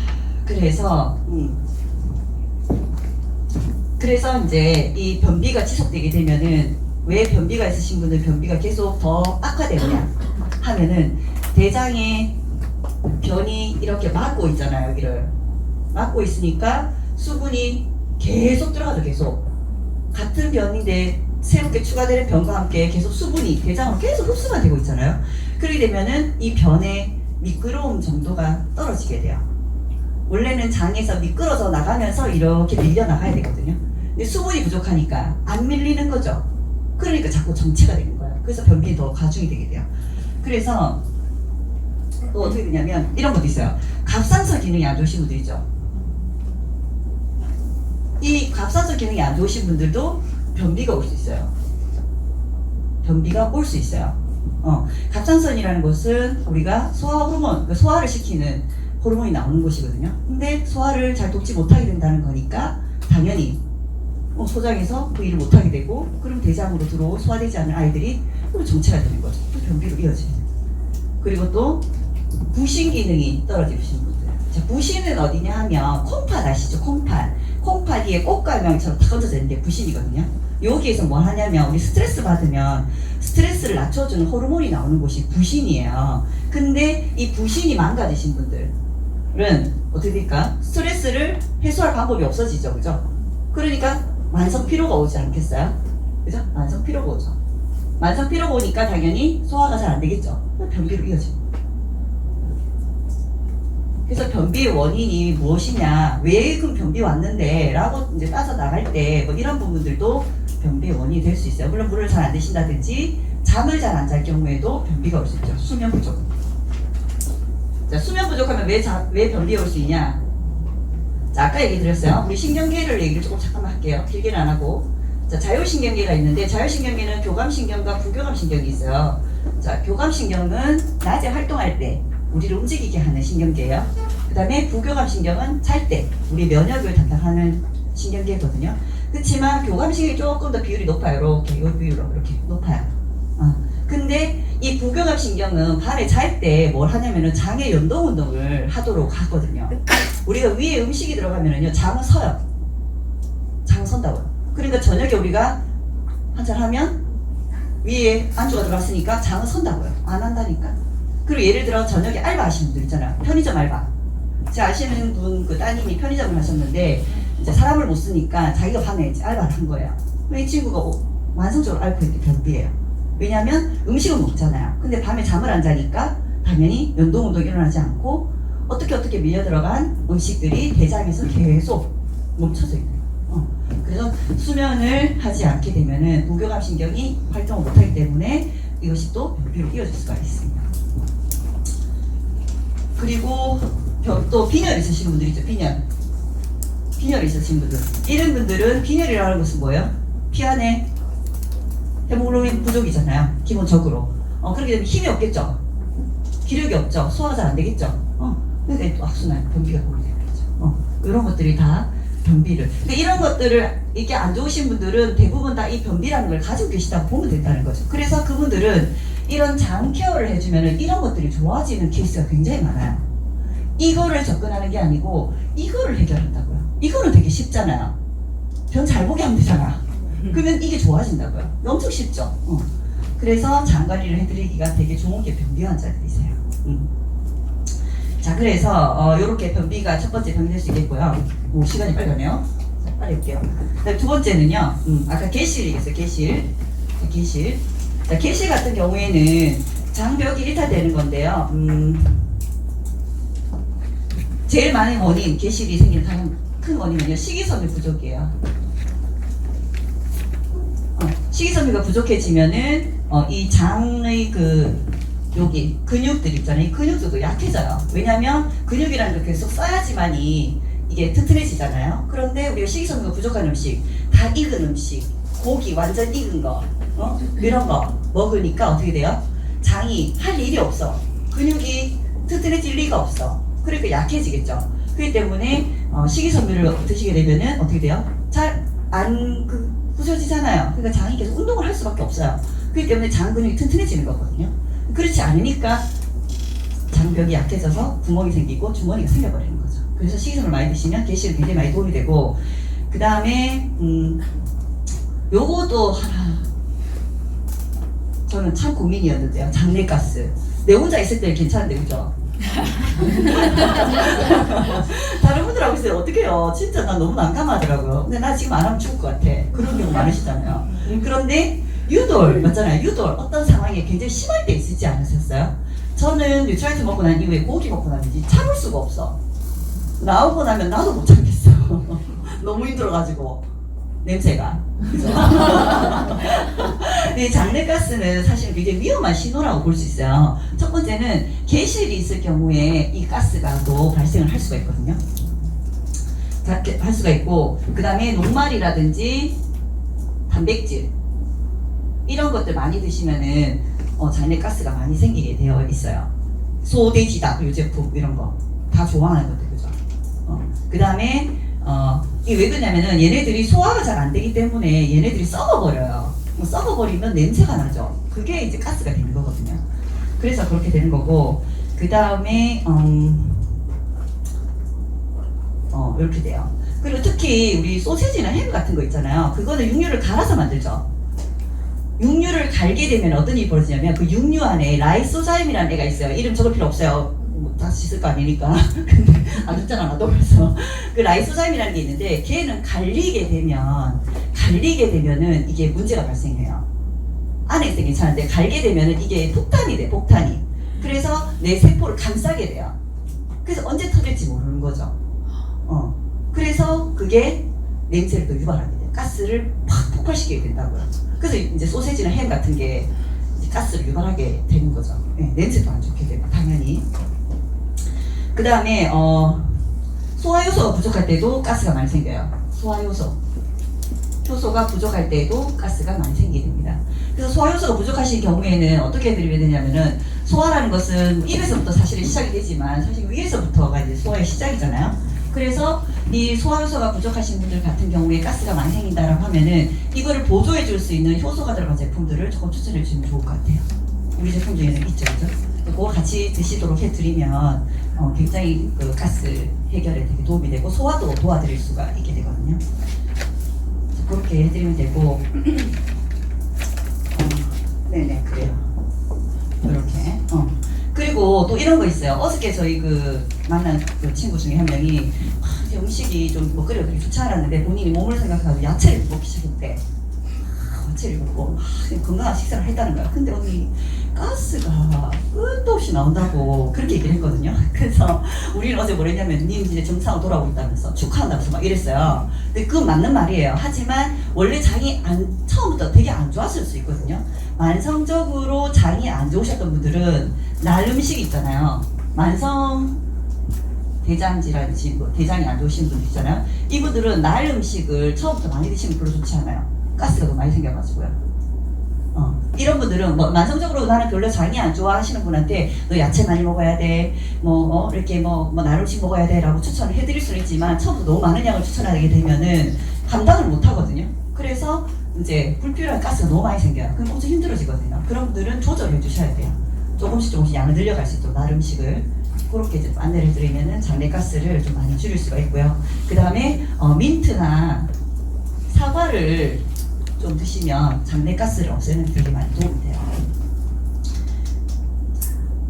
그래서 이제 이 변비가 지속되게 되면은 왜 변비가 있으신 분들 변비가 계속 더 악화되느냐 하면은 대장에 변이 이렇게 막고 있잖아요. 여기를 막고 있으니까 수분이 계속 들어가죠. 계속 같은 변인데 새롭게 추가되는 변과 함께 계속 수분이 대장으로 계속 흡수가 되고 있잖아요. 그렇게 되면은 이 변의 미끄러움 정도가 떨어지게 돼요. 원래는 장에서 미끄러져 나가면서 이렇게 밀려 나가야 되거든요. 근데 수분이 부족하니까 안 밀리는 거죠. 그러니까 자꾸 정체가 되는 거예요. 그래서 변비에 더 가중이 되게 돼요. 그래서 또 어떻게 되냐면 이런 것도 있어요. 갑상선 기능이 안 좋으신 분들 있죠. 이 갑상선 기능이 안 좋으신 분들도 변비가 올 수 있어요. 변비가 올 수 있어요. 갑상선이라는 것은 우리가 소화 호르몬, 소화를 시키는 호르몬이 나오는 곳이거든요. 근데 소화를 잘 돕지 못하게 된다는 거니까 당연히 소장에서 그 일을 못하게 되고 그럼 대장으로 소화되지 않는 아이들이 또 정체가 되는 거죠. 또 변비로 이어지는. 그리고 또 부신 기능이 떨어지시는 분들. 자, 부신은 어디냐 하면 콩팥 아시죠? 콩팥 위에 꽃갈망이처럼 다 얹어져 있는 게 부신이거든요. 여기에서 뭐 하냐면 우리 스트레스 받으면 스트레스를 낮춰주는 호르몬이 나오는 곳이 부신이에요. 근데 이 부신이 망가지신 분들은 어떻게 될까? 스트레스를 해소할 방법이 없어지죠. 그죠? 그러니까 만성 피로가 오지 않겠어요? 그죠? 만성 피로가 오죠. 만성 피로가 오니까 당연히 소화가 잘 안 되겠죠. 변비로 이어집니다. 그래서 변비의 원인이 무엇이냐, 왜 그럼 변비 왔는데? 라고 이제 따져 나갈 때 이런 부분들도 변비의 원인이 될 수 있어요. 물론 물을 잘 안 드신다든지 잠을 잘 안 잘 경우에도 변비가 올 수 있죠. 수면 부족. 자, 수면 부족하면 왜 변비가 올 수 있냐? 자, 아까 얘기 드렸어요. 우리 신경계를 얘기를 조금 잠깐만 할게요. 길게는 안 하고. 자, 자율신경계가 있는데 자율신경계는 교감신경과 부교감신경이 있어요. 자, 교감신경은 낮에 활동할 때 우리를 움직이게 하는 신경계예요. 그 다음에 부교감신경은 잘 때 우리 면역을 담당하는 신경계거든요. 그렇지만 교감신경이 조금 더 비율이 높아요. 이렇게 이 비율로 이렇게 높아요. 근데 이 부교감신경은 밤에 잘 때 뭘 하냐면은 장의 연동 운동을 하도록 하거든요. 우리가 위에 음식이 들어가면은요 장은 서요. 장은 선다고요. 그러니까 저녁에 우리가 한잔 하면 위에 안주가 들어갔으니까 장은 선다고요. 안 한다니까. 그리고 예를 들어 저녁에 알바 하시는 분들 있잖아요. 편의점 알바. 제가 아시는 분 그 따님이 편의점을 하셨는데 이제 사람을 못 쓰니까 자기가 밤에 이제 알바를 한 거예요. 이 친구가 만성적으로 앓고 있는 변비예요. 왜냐하면 음식은 먹잖아요. 근데 밤에 잠을 안 자니까 당연히 연동운동 일어나지 않고 어떻게 밀려 들어간 음식들이 대장에서 계속 멈춰져 있는 거예요. 그래서 수면을 하지 않게 되면은 부교감신경이 활동을 못하기 때문에 이것이 또 변비로 이어질 수가 있습니다. 그리고 또 빈혈 있으신 분들 있죠. 빈혈 있으신 분들, 이런 분들은 빈혈이라는 것은 뭐예요? 피 안에 헤모글로빈 부족이잖아요. 기본적으로. 그렇게 되면 힘이 없겠죠. 기력이 없죠. 소화가 잘 안 되겠죠. 그러니까 또 악순환, 변비가 보게 되겠죠. 이런 것들이 다 변비를. 근데 이런 것들을 이게 안 좋으신 분들은 대부분 다 이 변비라는 걸 가지고 계시다고 보면 된다는 거죠. 그래서 그분들은 이런 장 케어를 해주면은 이런 것들이 좋아지는 케이스가 굉장히 많아요. 이거를 접근하는 게 아니고 이거를 해결한다고요. 이거는 되게 쉽잖아요. 변 잘 보게 하면 되잖아. 그러면 이게 좋아진다고요. 엄청 쉽죠. 그래서 장 관리를 해드리기가 되게 좋은 게 변비 환자들이세요. 자, 그래서 이렇게 변비가 첫 번째 병이 될 수 있겠고요. 시간이 빨리 가네요. 자, 빨리 할게요. 두 번째는요. 아까 개실이겠어요. 개실. 자, 개실 같은 경우에는 장벽이 일탈되는 건데요. 제일 많은 원인, 개실이 생기는 가장 큰 원인은요. 식이섬유 부족이에요. 식이섬유가 부족해지면은 이 장의 여기 근육들 있잖아요. 이 근육들도 약해져요. 왜냐하면 근육이라는 걸 계속 써야지만이 이게 튼튼해지잖아요. 그런데 우리가 식이섬유가 부족한 음식, 다 익은 음식, 고기 완전 익은 거, 이런 거 먹으니까 어떻게 돼요? 장이 할 일이 없어. 근육이 튼튼해질 리가 없어. 그러니까 약해지겠죠. 그렇기 때문에 식이섬유를 드시게 되면은 어떻게 돼요? 잘 안 부서지잖아요. 그러니까 장이 계속 운동을 할 수밖에 없어요. 그렇기 때문에 장 근육이 튼튼해지는 거거든요. 그렇지 않으니까 장벽이 약해져서 구멍이 생기고 주머니가 생겨버리는 거죠. 그래서 식이섬유를 많이 드시면 개실은 굉장히 많이 도움이 되고, 그 다음에 요것도 하나 저는 참 고민이었는데요. 장내가스. 내 혼자 있을 때는 괜찮은데 그죠? 다른 분들하고 있을 때 어떻게 해요? 진짜 나 너무 난감하더라고요. 근데 나 지금 안 하면 죽을 것 같아. 그런 경우 많으시잖아요. 그런데 유돌 맞잖아요. 유돌 어떤 상황에 굉장히 심할 때 있지 않으셨어요? 저는 뉴트라이트 먹고 난 이후에 고기 먹고 나면 참을 수가 없어. 나오고 나면 나도 못 참겠어. 너무 힘들어가지고 냄새가. 그죠? 근데 장내가스는 사실 굉장히 위험한 신호라고 볼 수 있어요. 첫 번째는 개실이 있을 경우에 이 가스가 또 발생을 할 수가 있거든요. 할 수가 있고, 그 다음에 녹말이라든지 단백질 이런 것들 많이 드시면은 장내가스가 많이 생기게 되어 있어요. 소돼지닭 유제품 이런 거 다 좋아하는 것들 그죠? 그 다음에 이게 왜 그러냐면은 얘네들이 소화가 잘 안 되기 때문에 얘네들이 썩어버려요. 썩어버리면 냄새가 나죠. 그게 이제 가스가 되는 거거든요. 그래서 그렇게 되는 거고, 그 다음에 이렇게 돼요. 그리고 특히 우리 소세지나 햄 같은 거 있잖아요. 그거는 육류를 갈아서 만들죠. 육류를 갈게 되면 어떤 일이 벌어지냐면 그 육류 안에 라이소자임이라는 애가 있어요. 이름 적을 필요 없어요. 다 씻을 거 아니니까. 근데 안 듣잖아 나도. 그래서 그 라이소자임이라는 게 있는데 걔는 갈리게 되면은 이게 문제가 발생해요. 안에 있을 때 괜찮은데 갈게 되면은 이게 폭탄이 돼. 폭탄이. 그래서 내 세포를 감싸게 돼요. 그래서 언제 터질지 모르는 거죠. 그래서 그게 냄새를 또 유발하게 돼요. 가스를 팍 폭발시키게 된다고요. 그래서 이제 소세지나 햄 같은 게 가스를 유발하게 되는 거죠. 네, 냄새도 안 좋게 되고 당연히. 그 다음에 소화효소가 부족할 때도 가스가 많이 생겨요. 효소가 부족할 때도 가스가 많이 생기게 됩니다. 그래서 소화효소가 부족하신 경우에는 어떻게 해드리면 되냐면은, 소화라는 것은 입에서부터 사실은 시작이 되지만 사실 위에서부터가 이제 소화의 시작이잖아요. 그래서 이 소화효소가 부족하신 분들 같은 경우에 가스가 많이 생긴다라고 하면은 이거를 보조해 줄 수 있는 효소가 들어간 제품들을 조금 추천해 주시면 좋을 것 같아요. 우리 제품 중에는 있죠, 그죠? 그거 같이 드시도록 해드리면 굉장히 그 가스 해결에 되게 도움이 되고 소화도 도와드릴 수가 있게 되거든요. 그렇게 해드리면 되고, 네네 그래요. 이렇게. 그리고 또 이런 거 있어요. 어저께 저희 그 만난 그 친구 중에 한 명이 이제 음식이 좀 뭐 끓여 그렇게 좋지 않았는데 본인이 몸을 생각해서 야채를 먹기 시작했대. 야채를 먹고 건강한 식사를 했다는 거야. 근데 언니 가스가 끝도 없이 나온다고 그렇게 얘기를 했거든요. 그래서 우리는 어제 뭐랬냐면 님 이제 정상으로 돌아오고 있다면서 축하한다면서 막 이랬어요. 근데 그건 맞는 말이에요. 하지만 원래 장이 처음부터 되게 안 좋았을 수 있거든요. 만성적으로 장이 안 좋으셨던 분들은 날 음식 있잖아요. 만성 대장지라든지 뭐 대장이 안 좋으신 분들 있잖아요. 이분들은 날 음식을 처음부터 많이 드시면 별로 좋지 않아요. 가스가 너무 많이 생겨가지고요. 이런 분들은 뭐 만성적으로 나는 별로 장이 안 좋아 하시는 분한테 너 야채 많이 먹어야 돼, 이렇게 날 음식 먹어야 돼 라고 추천을 해드릴 수는 있지만 처음부터 너무 많은 양을 추천하게 되면은 감당을 못 하거든요. 그래서 이제 불필요한 가스가 너무 많이 생겨요. 그럼 엄청 힘들어지거든요. 그런 분들은 조절해 주셔야 돼요. 조금씩 양을 늘려갈 수 있도록 날 음식을 그렇게 이제 안내를 해드리면은 장내가스를 좀 많이 줄일 수가 있고요. 그 다음에 민트나 사과를 좀 드시면 장내가스를 없애는 데 되게 많이 도움이 돼요.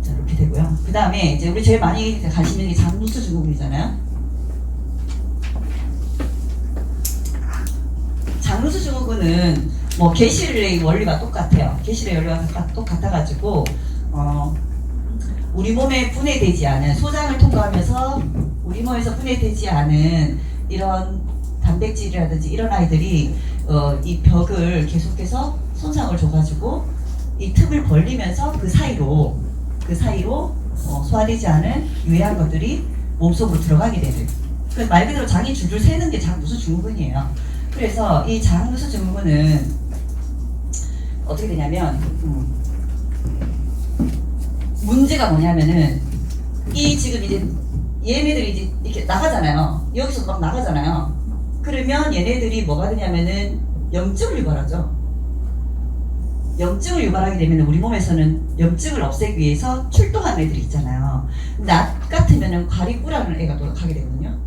자, 이렇게 되고요. 그 다음에 이제 우리 제일 많이 관심 있는 게 장누수 증후군이잖아요. 장누수 증후군은 뭐 게실의 원리가 똑같아요. 게실의 원리가 똑같아가지고 우리 몸에 분해되지 않은 소장을 통과하면서 우리 몸에서 분해되지 않은 이런 단백질이라든지 이런 아이들이 이 벽을 계속해서 손상을 줘가지고 이 틈을 벌리면서 그 사이로 소화되지 않은 유해한 것들이 몸속으로 들어가게 되는. 그래서 말 그대로 장이 줄줄 새는 게 장누수 증후군이에요. 그래서 이 장누수 증후군은 어떻게 되냐면 문제가 뭐냐면은 이 지금 이제 얘네들이 이제 이렇게 나가잖아요. 여기서 막 나가잖아요. 그러면 얘네들이 뭐가 되냐면은 염증을 유발하죠. 염증을 유발하게 되면 우리 몸에서는 염증을 없애기 위해서 출동하는 애들이 있잖아요. 낮 같으면은 가리꾸라는 애가 노력하게 되거든요.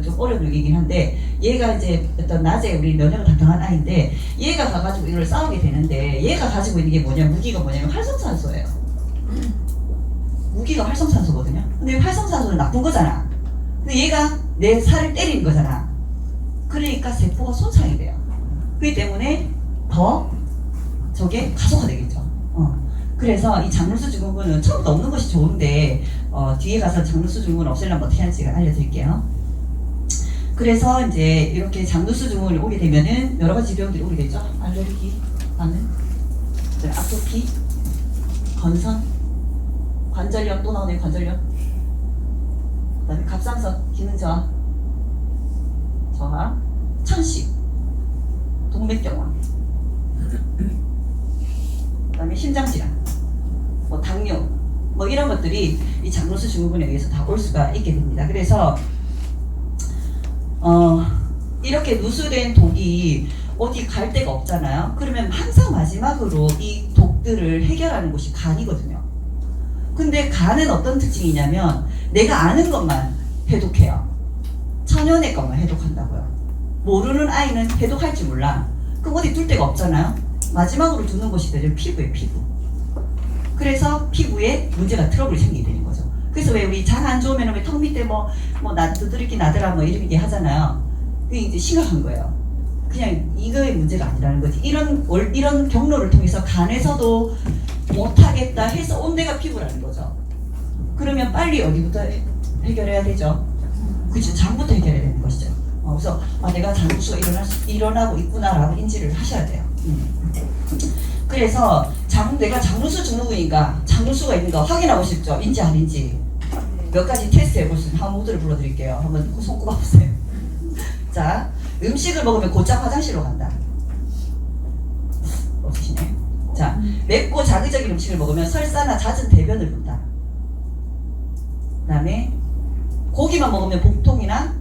좀 어려운 얘기긴 한데 얘가 이제 어떤 낮에 우리 면역을 담당한 아이인데 얘가 가가지고 이걸 싸우게 되는데 얘가 가지고 있는 게 무기가 뭐냐면 활성산소예요. 무기가 활성산소거든요. 근데 활성산소는 나쁜 거잖아. 근데 얘가 내 살을 때리는 거잖아. 그러니까 세포가 손상이 돼요. 그렇기 때문에 더 저게 가속화되겠죠. 그래서 이 장누수 증후군은 처음부터 없는 것이 좋은데 뒤에 가서 장누수 증후군 없애려면 어떻게 하는지 알려드릴게요. 그래서 이제 이렇게 장누수 증후군이 오게 되면은 여러 가지 질병들이 오게 되죠. 알레르기, 반응, 아토피, 건선, 관절염 또 나오네요. 관절염. 그다음에 갑상선 기능 저하, 천식, 동맥경화, 그다음에 심장질환, 당뇨, 이런 것들이 이 장누수 증후군에 의해서 다 올 수가 있게 됩니다. 그래서 이렇게 누수된 독이 어디 갈 데가 없잖아요. 그러면 항상 마지막으로 이 독들을 해결하는 곳이 간이거든요. 근데 간은 어떤 특징이냐면 내가 아는 것만 해독해요. 천연의 것만 해독한다고요. 모르는 아이는 해독할 줄 몰라. 그럼 어디 둘 데가 없잖아요. 마지막으로 두는 곳이 되죠. 피부예요. 피부. 그래서 피부에 문제가 트러블이 생기게 되는 거죠. 그래서 왜 우리 장 안 좋으면 왜 턱 밑에 두드러기 나더라 이런 얘기 하잖아요. 그게 이제 심각한 거예요. 그냥 이거의 문제가 아니라는 거지. 이런 경로를 통해서 간에서도 못하겠다 해서 온 데가 피부라는 거죠. 그러면 빨리 어디부터 해결해야 되죠? 그렇죠. 장부터 해결해야 되는 것이죠. 그래서 내가 장누수가 일어나고 있구나라고 인지를 하셔야 돼요. 그래서 내가 장누수 증후군인가 장누수가 있는가 확인하고 싶죠? 인지 아닌지 몇 가지 테스트 해볼 수 있는 한 모드를 불러드릴게요. 한번 손 꼽아보세요. 자, 음식을 먹으면 곧장 화장실로 간다. 없으시네. 자, 맵고 자극적인 음식을 먹으면 설사나 잦은 대변을 본다. 그 다음에 고기만 먹으면 복통이나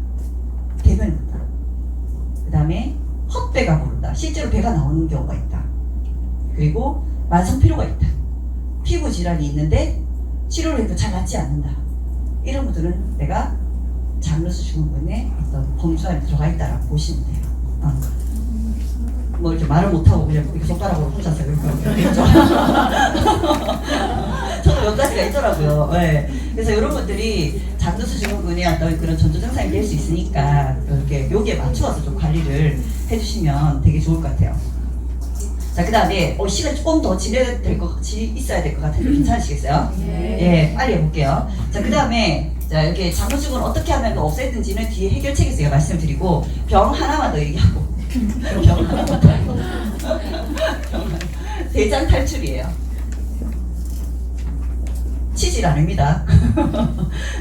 대변을 본다. 그 다음에 헛배가 부른다. 실제로 배가 나오는 경우가 있다. 그리고 만성피로가 있다. 피부 질환이 있는데 치료를 해도 잘 낫지 않는다. 이런 분들은 내가 장누수 증후군의 어떤 범주 안에 들어가 있다라고 보시면 돼요. 이렇게 말을 못하고 그냥 이렇게 손가락으로 혼자서 이렇게 했죠. 저도 몇 가지가 있더라고요. 네. 그래서 이런 것들이 장누수 증후군의 어떤 그런 전조 증상이 될 수 있으니까 이렇게 여기에 맞추어서 좀 관리를 해주시면 되게 좋을 것 같아요. 자, 그 다음에 시간 조금 더 있어야 될 것 같은데 괜찮으시겠어요? 예, 빨리 해볼게요. 자, 그 다음에 자, 이렇게 장누수증후군 어떻게 하면 없애든지는 뒤에 해결책에서 제가 말씀을 드리고 병 하나만 더 얘기하고 병 하나만 더 하고 대장 탈출이에요. 치질 아닙니다.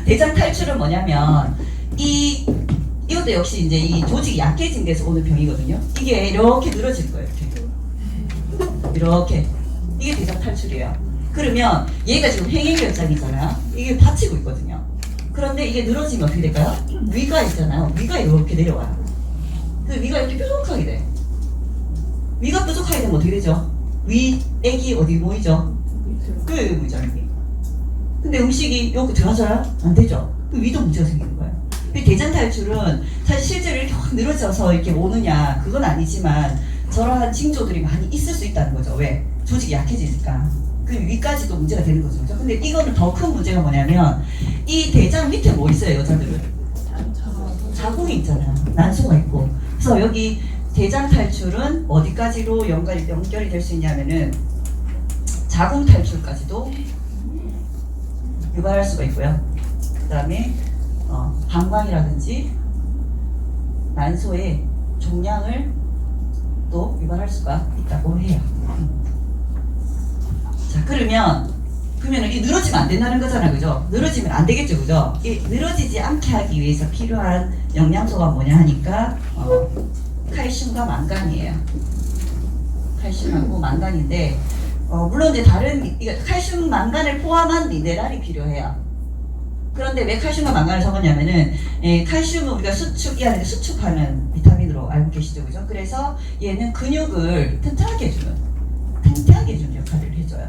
대장 탈출은 뭐냐면 이것도 역시 이제 이 조직이 약해진 데서 오는 병이거든요. 이게 이렇게 늘어질 거예요. 이렇게 이게 대장 탈출이에요. 그러면 얘가 지금 행위결장이잖아요. 이게 받치고 있거든요. 그런데 이게 늘어지면 어떻게 될까요? 위가 있잖아요. 위가 이렇게 내려와요. 그 위가 이렇게 뾰족하게 돼. 위가 뾰족하게 되면 어떻게 되죠? 위, 애기 어디 모이죠? 그 모이죠, 여기. 근데 음식이 여기 들어가져요? 안 되죠? 그 위도 문제가 생기는 거예요. 대장 탈출은 사실 실제로 이렇게 확 늘어져서 이렇게 오느냐 그건 아니지만 저러한 징조들이 많이 있을 수 있다는 거죠. 왜? 조직이 약해지니까. 그 위까지도 문제가 되는 거죠. 그죠? 근데 이거는 더 큰 문제가 뭐냐면 이 대장 밑에 뭐 있어요, 여자들은? 자궁이 있잖아요. 난소가 있고. 그래서 여기 대장 탈출은 어디까지로 연결이 될 수 있냐면은 자궁 탈출까지도 유발할 수가 있고요. 그 다음에 방광이라든지 난소의 종양을 또 유발할 수가 있다고 해요. 자, 그러면은 이 늘어지면 안 된다는 거잖아요, 그죠? 늘어지면 안 되겠죠, 그죠? 이 늘어지지 않게 하기 위해서 필요한 영양소가 뭐냐 하니까 칼슘과 망간이에요. 칼슘하고 망간인데 물론 이제 다른 칼슘, 망간을 포함한 미네랄이 필요해요. 그런데 왜 칼슘과 망간을 적었냐면은 칼슘은 우리가 이 안에 수축하는 비타민으로 알고 계시죠, 그죠? 그래서 얘는 근육을 튼튼하게 해주는 역할을 해줘요.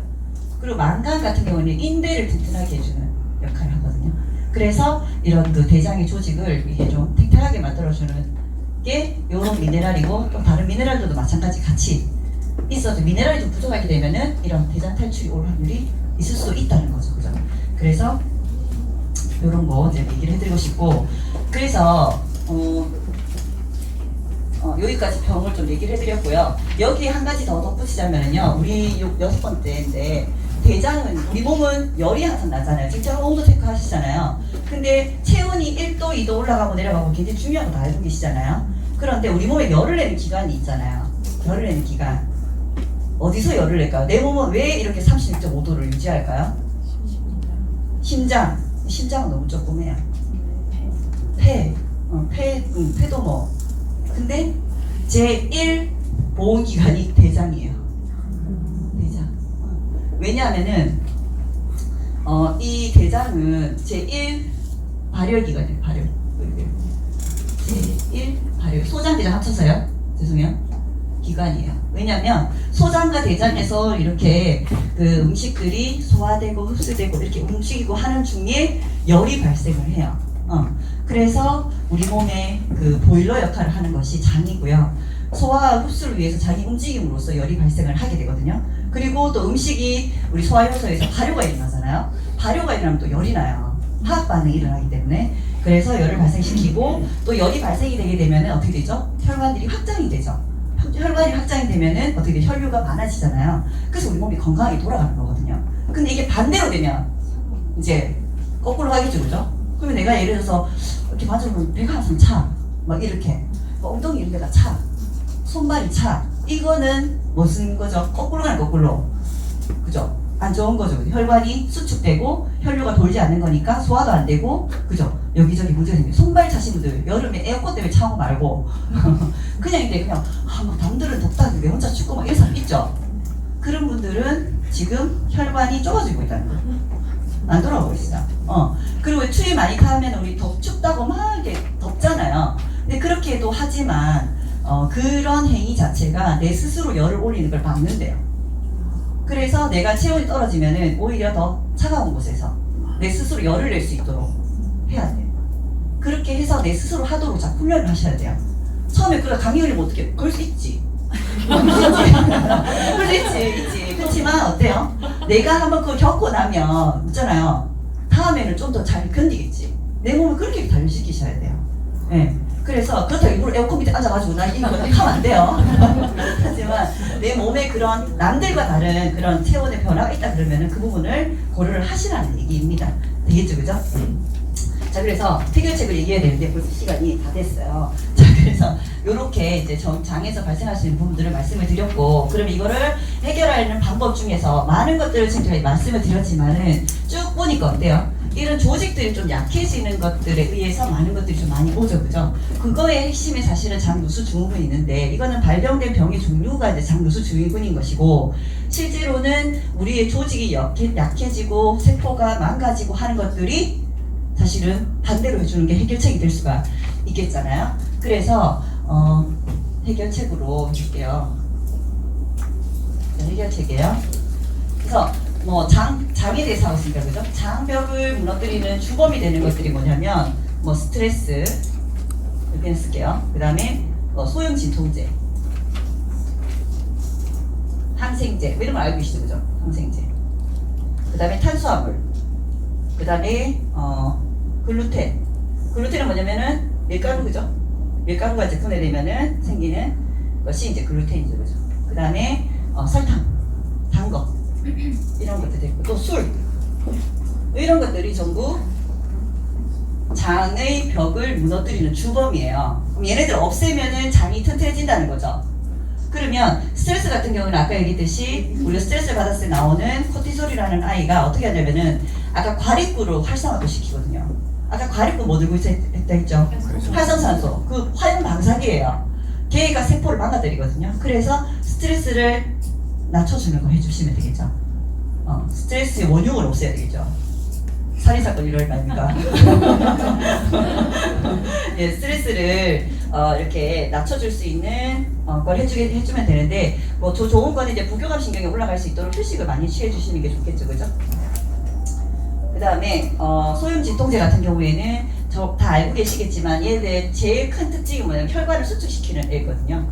그리고 망간 같은 경우는 인대를 튼튼하게 해주는 역할을 하거든요. 그래서 이런 그 대장의 조직을 이게 좀 탱탱하게 만들어주는 게 이런 미네랄이고 또 다른 미네랄들도 마찬가지 같이 있어도 미네랄이 좀 부족하게 되면은 이런 대장 탈출이 올 확률이 있을 수 있다는 거죠, 그죠? 그래서 이런 거 이제 얘기를 해드리고 싶고 그래서 여기까지 병을 좀 얘기를 해드렸고요. 여기에 한 가지 더 덧붙이자면요, 우리 6번째인데 대장은 우리 몸은 열이 항상 나잖아요. 직접 온도 체크 하시잖아요. 근데 체온이 1도, 2도 올라가고 내려가고 굉장히 중요한 거 다 알고 계시잖아요. 그런데 우리 몸에 열을 내는 기관이 있잖아요. 열을 내는 기관. 어디서 열을 낼까요? 내 몸은 왜 이렇게 36.5도를 유지할까요? 심장은 너무 조그매요. 폐도 뭐. 근데 제1 보온기관이 대장이에요. 대장. 왜냐하면은 이 대장은 제1 발열기관이에요. 제1 발열. 소장, 대장 합쳐서요. 죄송해요. 기관이에요. 왜냐하면 소장과 대장에서 이렇게 그 음식들이 소화되고 흡수되고 이렇게 움직이고 하는 중에 열이 발생을 해요. 그래서 우리 몸의 그 보일러 역할을 하는 것이 장이고요. 소화와 흡수를 위해서 장이 움직임으로써 열이 발생을 하게 되거든요. 그리고 또 음식이 우리 소화효소에서 발효가 일어나잖아요. 발효가 일어나면 또 열이 나요. 화학 반응이 일어나기 때문에. 그래서 열을 발생시키고 또 열이 발생이 되게 되면 어떻게 되죠? 혈관들이 확장이 되죠. 혈관이 확장이 되면은 어떻게 돼? 혈류가 많아지잖아요. 그래서 우리 몸이 건강하게 돌아가는 거거든요. 근데 이게 반대로 되면 이제 거꾸로 가겠죠, 그죠? 그러면 내가 예를 들어서 이렇게 맞으면 배가 항상 차, 막 이렇게 엉덩이 이런 데가 차, 손발이 차. 이거는 무슨 거죠? 거꾸로 가는 거꾸로, 그죠? 안 좋은 거죠. 혈관이 수축되고 혈류가 돌지 않는 거니까 소화도 안 되고, 그죠? 여기저기 문제가 생겨요. 손발 차신 분들 여름에 에어컨 때문에 차고 말고 그냥 이제 그냥 막 남들은 덥다 왜 혼자 춥고 막 이런 사람 있죠. 그런 분들은 지금 혈관이 좁아지고 있다는 거예요. 안 돌아오고 있어요. 그리고 추위 많이 타면 우리 춥다고 막 이렇게 덥잖아요. 근데 그렇게도 하지만 그런 행위 자체가 내 스스로 열을 올리는 걸 막는데요. 그래서 내가 체온이 떨어지면은 오히려 더 차가운 곳에서 내 스스로 열을 낼 수 있도록 해야 돼요. 그렇게 해서 내 스스로 하도록 자 훈련을 하셔야 돼요. 처음에 그래 감기 걸리면 어떻게? 그럴 수 있지. 그럴 수 있지. 그렇지만 어때요? 내가 한번 그걸 겪고 나면 있잖아요. 다음에는 좀 더 잘 견디겠지. 내 몸을 그렇게 단련시키셔야 돼요. 예. 그래서 그렇다고 일부러 에어컨 밑에 앉아가지고 나 이거 하면 안 돼요. 하지만 내 몸에 그런 남들과 다른 그런 체온의 변화가 있다 그러면은 그 부분을 고려를 하시라는 얘기입니다. 되겠죠, 그죠? 자, 그래서 해결책을 얘기해야 되는데 벌써 시간이 다 됐어요. 자, 그래서 요렇게 이제 장에서 발생할 수 있는 부분들을 말씀을 드렸고, 그럼 이거를 해결하는 방법 중에서 많은 것들을 지금 제가 말씀을 드렸지만은 쭉 보니까 어때요? 이런 조직들이 좀 약해지는 것들에 의해서 많은 것들이 좀 많이 오죠, 그죠? 그거의 핵심이 사실은 장누수 증후군이 있는데, 이거는 발병된 병의 종류가 이제 장누수 증후군인 것이고, 실제로는 우리의 조직이 약해지고 세포가 망가지고 하는 것들이 사실은 반대로 해주는 게 해결책이 될 수가 있겠잖아요. 그래서 해결책으로 해줄게요. 해결책이에요. 그래서 뭐 장에 대해서 하고 있으니까, 그죠? 장벽을 무너뜨리는 주범이 되는 것들이 뭐냐면 뭐 스트레스, 이렇게 쓸게요. 그 다음에 소염 진통제, 항생제, 뭐 이런 걸 알고 계시죠, 그죠? 항생제. 그 다음에 탄수화물, 그 다음에 글루텐. 글루텐은 뭐냐면은 밀가루, 그죠? 밀가루가 이제 분해되면은 생기는 것이 이제 글루텐이죠, 그죠? 그 다음에 설탕, 단 거, 이런 것들 있고, 또 술, 이런 것들이 전부 장의 벽을 무너뜨리는 주범이에요. 그럼 얘네들 없애면은 장이 튼튼해진다는 거죠. 그러면 스트레스 같은 경우는 아까 얘기했듯이 우리가 스트레스를 받았을 때 나오는 코티솔이라는 아이가 어떻게 하냐면은 아까 과립구로 활성화도 시키거든요. 아까 과립구 뭐 들고 있다 했죠? 활성산소. 그 화염 방사기예요. 걔가 세포를 망가뜨리거든요. 그래서 스트레스를 낮춰주는 거 해주시면 되겠죠. 스트레스의 원흉을 없애야 되겠죠. 살인사건 이럴 거 아닙니까? 예, 스트레스를 이렇게 낮춰줄 수 있는 걸 해주면 되는데, 뭐 더 좋은 거는 이제 부교감 신경이 올라갈 수 있도록 휴식을 많이 취해주시는 게 좋겠죠, 그죠? 그 다음에 소염 진통제 같은 경우에는 저 다 알고 계시겠지만 얘네들 제일 큰 특징이 뭐냐면 혈관을 수축시키는 애거든요.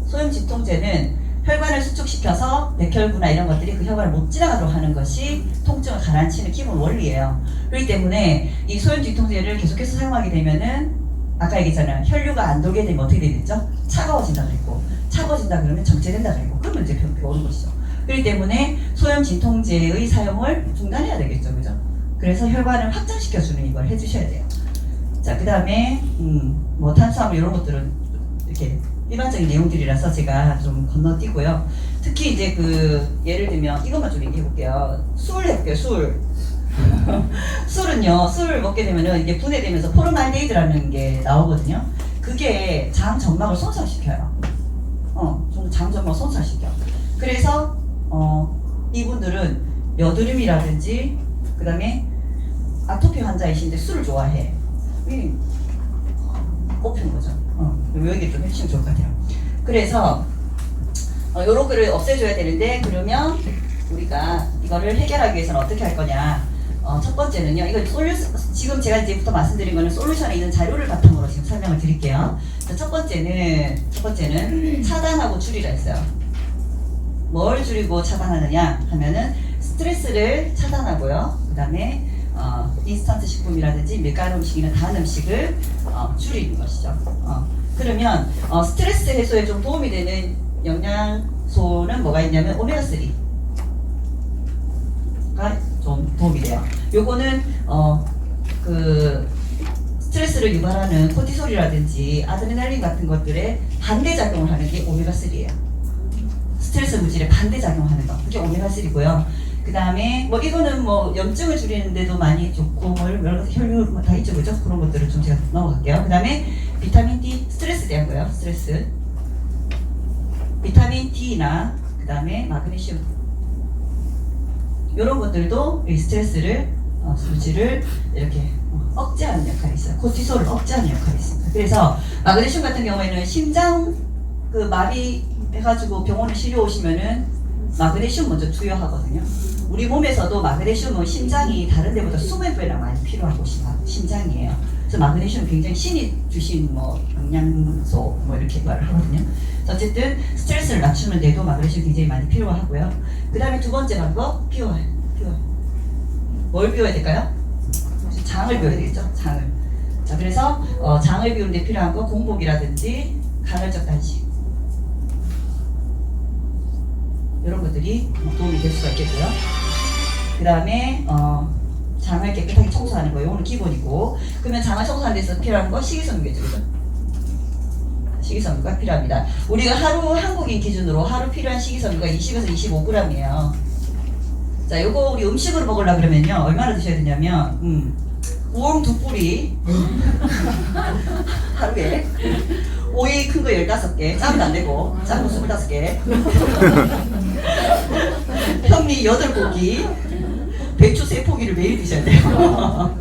소염 진통제는 혈관을 수축시켜서 백혈구나 이런 것들이 그 혈관을 못 지나가도록 하는 것이 통증을 가라앉히는 기본 원리예요. 그렇기 때문에 이 소염 진통제를 계속해서 사용하게 되면은 아까 얘기했잖아요. 혈류가 안 돌게 되면 어떻게 되겠죠? 차가워진다 그랬고, 차가워진다 그러면 정체된다 그랬고, 그러면 이제 병이 오는 것이죠. 그렇기 때문에 소염 진통제의 사용을 중단해야 되겠죠, 그죠? 그래서 혈관을 확장시켜주는 이걸 해주셔야 돼요. 자, 그 다음에 뭐 탄수화물 이런 것들은 이렇게 일반적인 내용들이라서 제가 좀 건너뛰고요. 특히 이제 그 예를 들면 이것만 좀 얘기해 볼게요. 술 해볼게요. 술은요, 술을 먹게 되면은 이게 분해되면서 포르말데히드라는 게 나오거든요. 그게 장 점막을 손상시켜요. 장 점막 손상시켜. 그래서 이분들은 여드름이라든지 그 다음에 아토피 환자이신데 술을 좋아해. 꼽힌 거죠. 여기 좀 해주시면 좋을 것 같아요. 그래서 요런 거를 없애줘야 되는데, 그러면 우리가 이거를 해결하기 위해서는 어떻게 할 거냐. 첫 번째는요, 이거 지금 제가 이제부터 말씀드린 거는 솔루션에 있는 자료를 바탕으로 지금 설명을 드릴게요. 첫 번째는 차단하고 줄이라 했어요. 뭘 줄이고 차단하느냐 하면은 스트레스를 차단하고요. 그 다음에 인스턴트 식품이라든지 밀가루 음식이나 단 음식을 줄이는 것이죠. 그러면 스트레스 해소에 좀 도움이 되는 영양소는 뭐가 있냐면 오메가3가 좀 도움이 돼요. 요거는 그 스트레스를 유발하는 코티솔이라든지 아드레날린 같은 것들에 반대작용을 하는 게 오메가3예요. 스트레스 물질에 반대작용하는 거, 그게 오메가3고요. 그 다음에 뭐 이거는 뭐 염증을 줄이는데도 많이 좋고 뭐 여러 가지 혈류 뭐 다 있죠, 그죠? 그런 것들을 좀 제가 넘어갈게요. 그 다음에 비타민 D, 스트레스 대한 거예요. 스트레스, 비타민 D나 그 다음에 마그네슘, 이런 것들도 이 스트레스를 물질을 이렇게 억제하는 역할이 있어요. 코티솔을 억제하는 역할이 있습니다. 그래서 마그네슘 같은 경우에는 심장 그 마비 해가지고 병원에 실려 오시면은 마그네슘 먼저 투여하거든요. 우리 몸에서도 마그네슘은 심장이 다른 데보다 20배나 많이 필요한 곳이 바로 심장이에요. 그래서 마그네슘은 굉장히 신이 주신 뭐 영양소 뭐 이렇게 말을 하거든요. 어쨌든 스트레스를 낮추는데도 마그네슘 굉장히 많이 필요하고요. 그 다음에 두 번째 방법 비워요. 뭘 비워야 될까요? 장을 비워야 되겠죠. 장을. 자, 그래서 장을 비우는데 필요한 거 공복이라든지 간헐적 단식 이런 것들이 도움이 될 수가 있겠고요. 그 다음에 장을 깨끗하게 청소하는 거예요. 이거는 기본이고. 그러면 장을 청소하는 데서 필요한 거 식이섬유겠죠, 그죠? 식이섬유가 필요합니다. 우리가 하루 한국인 기준으로 하루 필요한 식이섬유가 20에서 25g이에요. 자, 요거 우리 음식으로 먹으려고 그러면요 얼마나 드셔야 되냐면 우엉 2뿌리 하루에 오이 큰 거 15개 작은 거 안 되고 작은 거 25개 현미 8고기 배추 3포기를 매일 드셔야 돼요.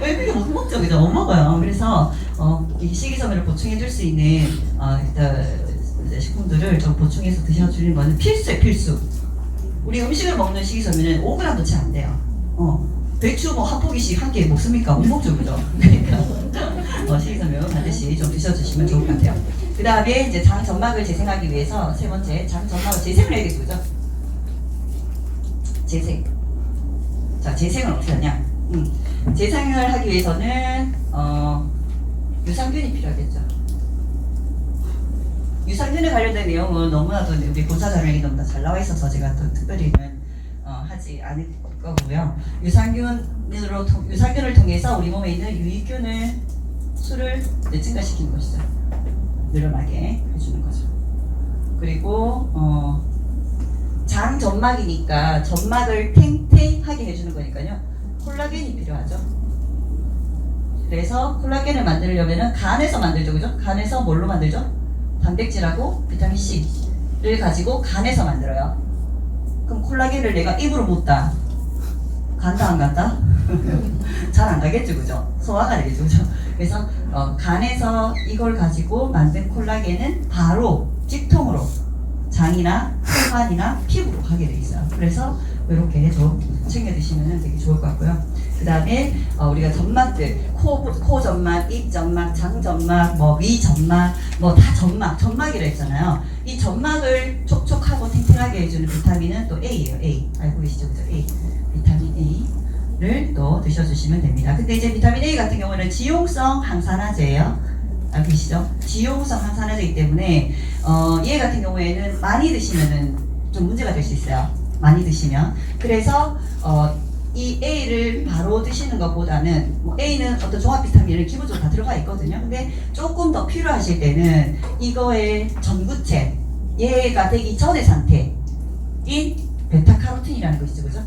왜 그게 못 먹죠, 그죠? 못 먹어요. 그래서 이 식이섬유를 보충해 줄 수 있는 식품들을 좀 보충해서 드셔주는 거는 필수예요, 필수. 우리 음식을 먹는 식이섬유는 5g도 채 안 돼요. 배추 뭐 한 포기씩 한 개 먹습니까? 못 먹죠, 그죠? 그러니까 식이섬유 반드시 좀 드셔주시면 좋을 것 같아요. 그 다음에 이제 장 점막을 재생하기 위해서 세 번째 장 점막을 재생을 해야겠죠, 그죠? 재생. 자, 재생을 어떻게 하냐? 재생을 하기 위해서는 유산균이 필요하겠죠. 유산균에 관련된 내용은 너무나도 우리 본사 자료에 너무나 잘 나와 있어서 제가 또 특별히는 하지 않을 거고요. 유산균을 통해서 우리 몸에 있는 유익균을 수를 증가시키는 것이죠. 늘어나게 해주는 거죠. 그리고 장 점막이니까 점막을 탱탱하게 해주는 거니까요. 콜라겐이 필요하죠. 그래서 콜라겐을 만들려면 간에서 만들죠, 그죠? 간에서 뭘로 만들죠? 단백질하고 비타민 C를 가지고 간에서 만들어요. 그럼 콜라겐을 내가 입으로 묻다. 간다 안 간다? 잘 안 가겠죠, 그죠? 소화가 되겠죠, 그죠? 그래서 간에서 이걸 가지고 만든 콜라겐은 바로 직통으로 장이나 혈관이나 피부로 가게 돼 있어요. 그래서 이렇게 좀 챙겨 드시면 되게 좋을 것 같고요. 그 다음에 우리가 점막들, 코 점막, 입 점막, 장 점막, 뭐 위 점막, 뭐 다 점막이라 했잖아요. 이 점막을 촉촉하고 탱탱하게 해주는 비타민은 또 A예요. A. 알고 계시죠? 그죠? A. 비타민 A를 또 드셔주시면 됩니다. 근데 이제 비타민 A 같은 경우는 지용성 항산화제예요. 알고 계시죠? 지용성 항산화제이기 때문에 얘 같은 경우에는 많이 드시면은 좀 문제가 될 수 있어요. 많이 드시면. 그래서 이 A를 바로 드시는 것보다는 뭐 A는 어떤 종합 비타민을 기본적으로 다 들어가 있거든요. 근데 조금 더 필요하실 때는 이거의 전구체, 얘가 되기 전의 상태인 베타카로틴이라는 거 있죠, 그죠?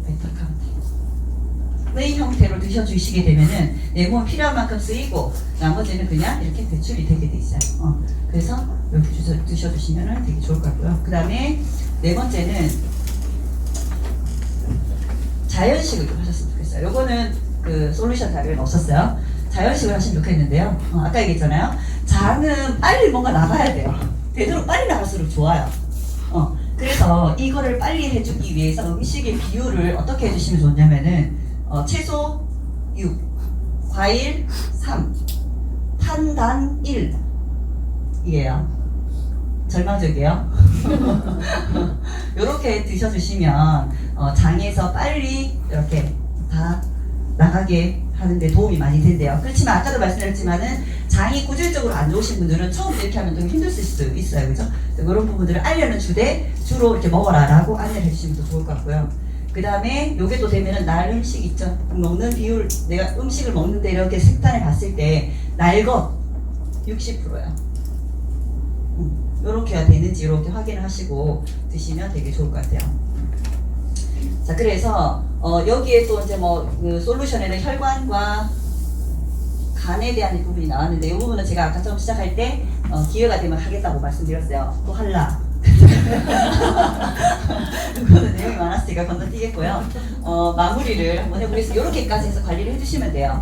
베타카로틴의 형태로 드셔주시게 되면은 내 몸 필요한 만큼 쓰이고 나머지는 그냥 이렇게 배출이 되게 돼 있어요. 그래서 이렇게 드셔주시면 되게 좋을 것 같고요. 그 다음에 네 번째는 자연식을 좀 하셨으면 좋겠어요. 요거는 그 솔루션 자료에 없었어요. 자연식을 하시면 좋겠는데요. 아까 얘기했잖아요. 장은 빨리 뭔가 나가야 돼요. 되도록 빨리 나갈수록 좋아요. 그래서 이거를 빨리 해주기 위해서 음식의 비율을 어떻게 해주시면 좋냐면은 채소 6, 과일 3, 탄단 1 이에요. 절망적이에요. 이렇게 드셔주시면 장에서 빨리 이렇게 다 나가게 하는데 도움이 많이 된대요. 그렇지만 아까도 말씀드렸지만은 장이 구질적으로 안 좋으신 분들은 처음 이렇게 하면 좀 힘들 수 있어요, 그죠? 그런 부분들을 알려는 주되 주로 이렇게 먹어라라고 안내를 해주시면 더 좋을 것 같고요. 그 다음에 요게 또 되면은 날 음식 있죠? 먹는 비율, 내가 음식을 먹는데 이렇게 색단을 봤을 때 날 것 60%야. 요렇게가 되는지 이렇게 확인을 하시고 드시면 되게 좋을 것 같아요. 자, 그래서 여기에 또 이제 그 솔루션에는 혈관과 간에 대한 부분이 나왔는데 이 부분은 제가 아까 처음 시작할 때 기회가 되면 하겠다고 말씀드렸어요. 또 할라. 그거는 내용이 많았으니까 건너뛰겠고요. 마무리를 한번 해보겠습니다. 이렇게까지 해서 관리를 해주시면 돼요.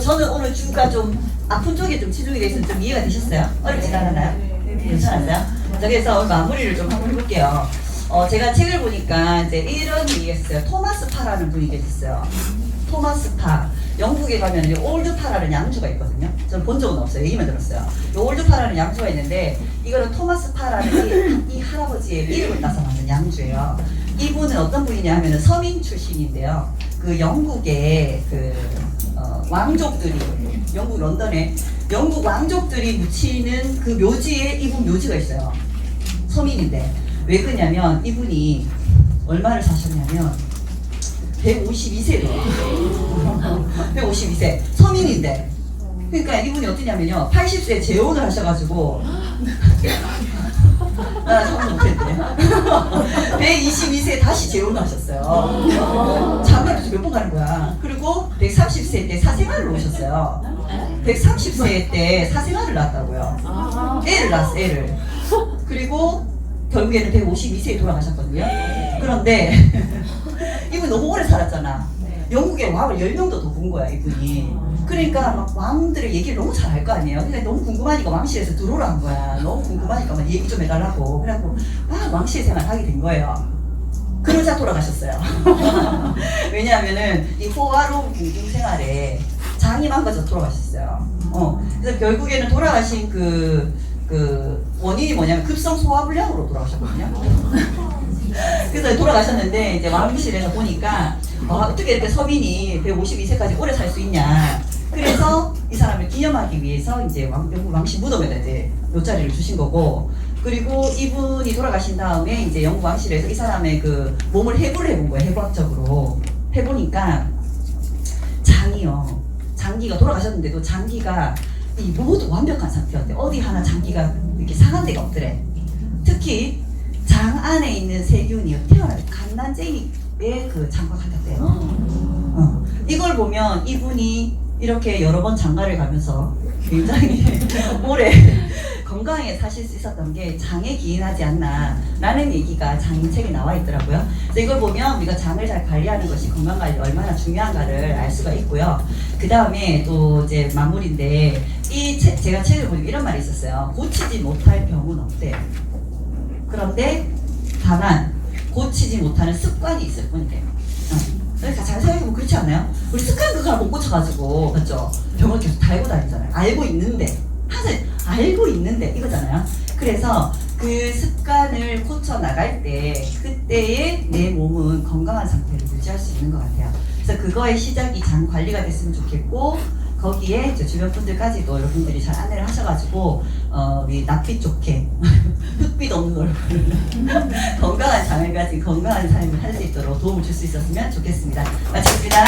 저는 오늘 주가 좀 아픈 쪽에 좀 치중이 돼서 좀 이해가 되셨어요? 어렵지가 않았나요? 괜찮았어요? 자, 그래서 마무리를 좀 한번 해볼게요. 제가 책을 보니까 이제 이런 얘기가 있어요. 토마스 파라는 분이 계셨어요. 토마스 파. 영국에 가면 이제 올드 파라는 양주가 있거든요. 저는 본 적은 없어요. 얘기만 들었어요. 이 올드 파라는 양주가 있는데 이거는 토마스 파라는 이 할아버지의 이름을 따서 만든 양주예요. 이분은 어떤 분이냐 하면은 서민 출신인데요. 그 영국의 왕족들이 영국 런던에 영국 왕족들이 묻히는 그 묘지에 이분 묘지가 있어요. 서민인데 왜 그러냐면 이분이 얼마를 사셨냐면 152세로 152세 서민인데 그러니까 이분이 어떠냐면요 80세 재혼을 하셔가지고 나 정말 못했네 122세에 다시 재혼을 하셨어요. 장가를 몇 번 가는 거야. 그리고 130세 때 사생아를 놓으셨어요. 130세 때 사생아를 낳았다고요. 애를 낳았어 애를. 그리고 결국에는 152세에 돌아가셨거든요. 그런데 이분이 너무 오래 살았잖아. 영국의 왕을 10명도 더 본 거야 이분이. 그러니까 막 왕들의 얘기를 너무 잘 할 거 아니에요. 그러니까 너무 궁금하니까 왕실에서 들어오라 한 거야. 너무 궁금하니까 막 얘기 좀 해달라고. 그래갖고 막 왕실 생활 하게 된 거예요. 그러자 돌아가셨어요. 왜냐하면은 이 호화로운 궁중 생활에 장이 망가져 돌아가셨어요. 그래서 결국에는 돌아가신 그 원인이 뭐냐면 급성 소화불량으로 돌아가셨거든요. 그래서 돌아가셨는데 이제 왕실에서 보니까 어떻게 이렇게 서민이 152세까지 오래 살 수 있냐. 그래서 이 사람을 기념하기 위해서 이제 영국 왕실 무덤에다 이제 묘자리를 주신 거고, 그리고 이분이 돌아가신 다음에 이제 영국 왕실에서 이 사람의 그 몸을 해부를 해본 거예요. 해부학적으로 해보니까 장기가 돌아가셨는데도 장기가 이 모두 완벽한 상태였대. 어디 하나 장기가 이렇게 상한 데가 없더래. 특히 장 안에 있는 세균이 태어날 때 갓난쟁이의 그 장과 같았대요. 이걸 보면 이분이 이렇게 여러 번 장가를 가면서 굉장히 오래 건강하게 사실 수 있었던 게 장에 기인하지 않나 라는 얘기가 장인책에 나와 있더라고요. 그래서 이걸 보면 우리가 장을 잘 관리하는 것이 건강관리 얼마나 중요한가를 알 수가 있고요. 그 다음에 또 이제 마무리인데 제가 책을 보니까 이런 말이 있었어요. 고치지 못할 병은 없대요. 그런데 다만 고치지 못하는 습관이 있을 뿐이래요. 그러니까 잘 생각해보면 그렇지 않나요? 우리 습관 그걸 못 고쳐가지고 그렇죠? 병을 계속 달고 다니잖아요. 알고 있는데 항상 알고 있는데 이거잖아요. 그래서 그 습관을 고쳐 나갈 때 그때의 내 몸은 건강한 상태를 유지할 수 있는 것 같아요. 그래서 그거의 시작이 장 관리가 됐으면 좋겠고, 거기에 이제 주변 분들까지도 여러분들이 잘 안내를 하셔가지고 우리 낯빛 좋게 흑빛 없는 얼굴 건강한 장을 가진 건강한 삶을 할 수 있도록 도움을 줄 수 있었으면 좋겠습니다. 마치겠습니다.